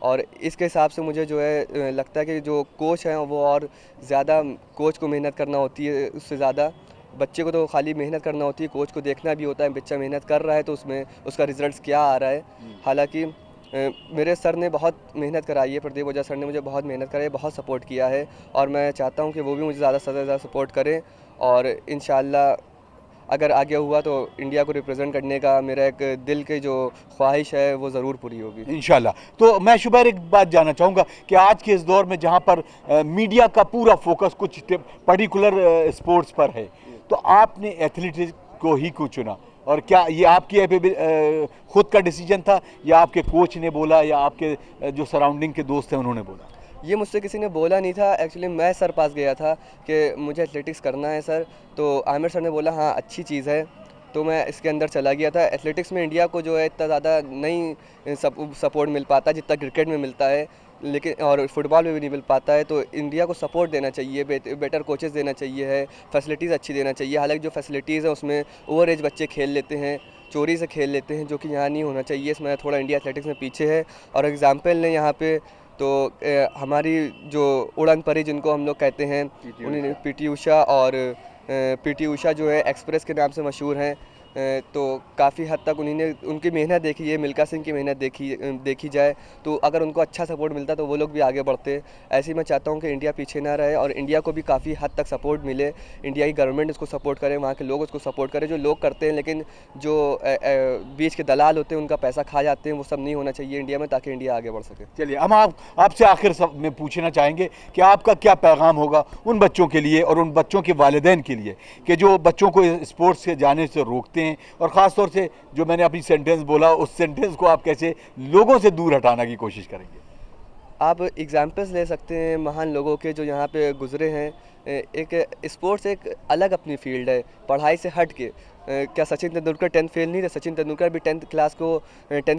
और इसके हिसाब से मुझे जो है लगता है कि जो कोच हैं वो और ज़्यादा, कोच को मेहनत करना होती है, उससे ज़्यादा बच्चे को तो खाली मेहनत करना होती है, कोच को देखना भी होता है बच्चा मेहनत कर रहा है तो उसमें उसका रिज़ल्ट क्या आ रहा है। हालांकि मेरे सर ने बहुत मेहनत कराई है, प्रदीप ओझा सर ने मुझे बहुत मेहनत कराई है, बहुत सपोर्ट किया है और मैं चाहता हूँ कि वो भी मुझे ज़्यादा से ज़्यादा सपोर्ट करें और इंशाल्लाह अगर आगे हुआ तो इंडिया को रिप्रेजेंट करने का मेरा एक दिल की जो ख्वाहिश है वो ज़रूर पूरी होगी इंशाल्लाह। तो मैं शुबैर एक बात जानना चाहूँगा कि आज के इस दौर में जहाँ पर मीडिया का पूरा फोकस कुछ पर्टिकुलर स्पोर्ट्स पर है, तो आपने एथलेटिक्स को ही क्यों चुना और क्या ये आपकी खुद का डिसीजन था या आपके कोच ने बोला या आपके जो सराउंडिंग के दोस्त हैं उन्होंने बोला? ये मुझसे किसी ने बोला नहीं था, एक्चुअली मैं सर पास गया था कि मुझे एथलेटिक्स करना है सर, तो आमिर सर ने बोला हाँ अच्छी चीज़ है, तो मैं इसके अंदर चला गया था। एथलेटिक्स में इंडिया को जो है इतना ज़्यादा नहीं सपोर्ट मिल पाता जितना क्रिकेट में मिलता है, लेकिन और फुटबॉल में भी नहीं मिल पाता है, तो इंडिया को सपोर्ट देना चाहिए, बेटर कोचेस देना चाहिए है, फैसिलिटीज़ अच्छी देना चाहिए। हालांकि जो फैसिलिटीज़ है उसमें ओवर एज बच्चे खेल लेते हैं, चोरी से खेल लेते हैं, जो कि यहाँ नहीं होना चाहिए। इसमें थोड़ा इंडिया एथलेटिक्स में पीछे है और एग्जाम्पल ने यहाँ पे तो हमारी जो उड़न परी जिनको हम लोग कहते हैं उन्हें पीटी उषा और पीटी उषा जो है एक्सप्रेस के नाम से मशहूर हैं, तो काफ़ी हद तक उनकी मेहनत देखी है, मिल्खा सिंह की मेहनत देखी जाए तो अगर उनको अच्छा सपोर्ट मिलता तो वो लोग भी आगे बढ़ते। ऐसे ही मैं चाहता हूँ कि इंडिया पीछे ना रहे और इंडिया को भी काफ़ी हद तक सपोर्ट मिले, इंडिया की गवर्नमेंट इसको सपोर्ट करे, वहाँ के लोग उसको सपोर्ट करें। जो लोग करते हैं लेकिन जो बीच के दलाल होते हैं उनका पैसा खा जाते हैं, वो सब नहीं होना चाहिए इंडिया में, ताकि इंडिया आगे बढ़ सके। चलिए हम आपसे आखिर में पूछना चाहेंगे कि आपका क्या पैगाम होगा उन बच्चों के लिए और उन बच्चों के वालिदैन के लिए कि जो बच्चों को स्पोर्ट्स के जाने से रोकते हैं और ख़ास तौर से जो मैंने अभी सेंटेंस बोला उस सेंटेंस को आप कैसे लोगों से दूर हटाने की कोशिश करेंगे? आप एग्जाम्पल्स ले सकते हैं महान लोगों के जो यहाँ पे गुजरे हैं। एक स्पोर्ट्स एक अलग अपनी फील्ड है, पढ़ाई से हट के। क्या सचिन तेंदुलकर 10th फेल नहीं थे? सचिन तेंदुलकर भी 10th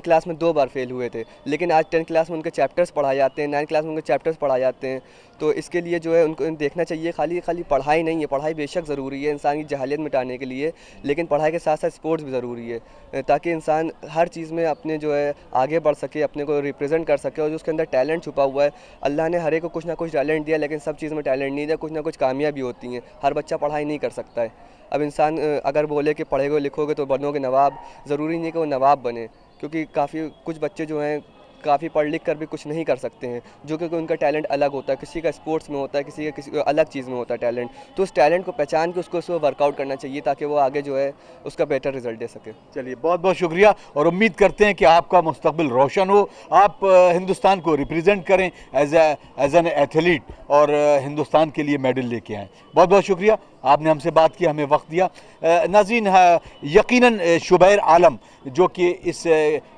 क्लास में 2 बार फेल हुए थे, लेकिन आज 10th क्लास में उनके चैप्टर्स पढ़ाए जाते हैं, 9th क्लास में उनके चैप्टर्स पढ़ाए जाते हैं। तो इसके लिए जो है उनको देखना चाहिए, खाली पढ़ाई नहीं है, पढ़ाई बेशक ज़रूरी है इंसान की जहालियत मिटाने के लिए, लेकिन पढ़ाई के साथ साथ स्पोर्ट्स भी ज़रूरी है ताकि इंसान हर चीज़ में अपने जो है आगे बढ़ सके, अपने को रिप्रेजेंट कर सके और जो उसके अंदर टैलेंट छुपा हुआ है। अल्लाह ने हर एक को कुछ ना कुछ टैलेंट दिया, लेकिन सब चीज़ में टैलेंट नहीं दिया, कुछ ना कुछ कामयाबी होती हैं। हर बच्चा पढ़ाई नहीं कर सकता है। अब इंसान अगर बोले कि पढ़ोगे लिखोगे तो बनोगे नवाब, ज़रूरी नहीं कि वो नवाब बने, क्योंकि कुछ बच्चे जो हैं काफ़ी पढ़ लिख कर भी कुछ नहीं कर सकते हैं, जो क्योंकि उनका टैलेंट अलग होता है, किसी का स्पोर्ट्स में होता है, किसी अलग चीज़ में होता है टैलेंट। तो उस टैलेंट को पहचान के उसको वर्कआउट करना चाहिए ताकि वो आगे जो है उसका बेटर रिजल्ट दे सके। चलिए बहुत बहुत शुक्रिया और उम्मीद करते हैं कि आपका मुस्तकबिल रोशन हो, आप हिंदुस्तान को रिप्रेजेंट करें एज एन एथलीट और हिंदुस्तान के लिए मेडल लेके आएँ। बहुत बहुत शुक्रिया, आपने हमसे बात की, हमें वक्त दिया। नाज़रीन, यकीनन शुबैर आलम जो कि इस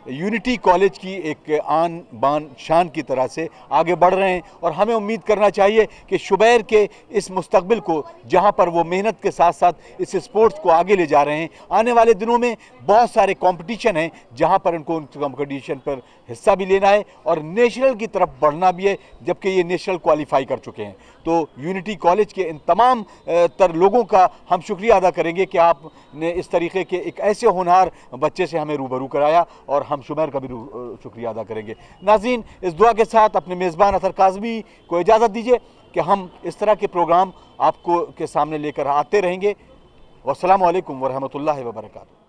यूनिटी कॉलेज की एक आन बान शान की तरह से आगे बढ़ रहे हैं और हमें उम्मीद करना चाहिए कि शुबैर के इस मुस्तकबिल को, जहां पर वो मेहनत के साथ साथ इस स्पोर्ट्स को आगे ले जा रहे हैं, आने वाले दिनों में बहुत सारे कंपटीशन हैं जहां पर उनको उन कंपटीशन पर हिस्सा भी लेना है और नेशनल की तरफ बढ़ना भी है, जबकि ये नेशनल क्वालिफाई कर चुके हैं। तो यूनिटी कॉलेज के इन तमाम तर लोगों का हम शुक्रिया अदा करेंगे कि आपने इस तरीके के एक ऐसे होनहार बच्चे से हमें रूबरू कराया और हम शुबैर का भी शुक्रिया अदा करेंगे। नाज़रीन, इस दुआ के साथ अपने मेज़बान अतर काज़मी को इजाज़त दीजिए कि हम इस तरह के प्रोग्राम आपको के सामने लेकर आते रहेंगे। वस्सलामु अलैकुम वरहमतुल्लाहि वबरकातुहू।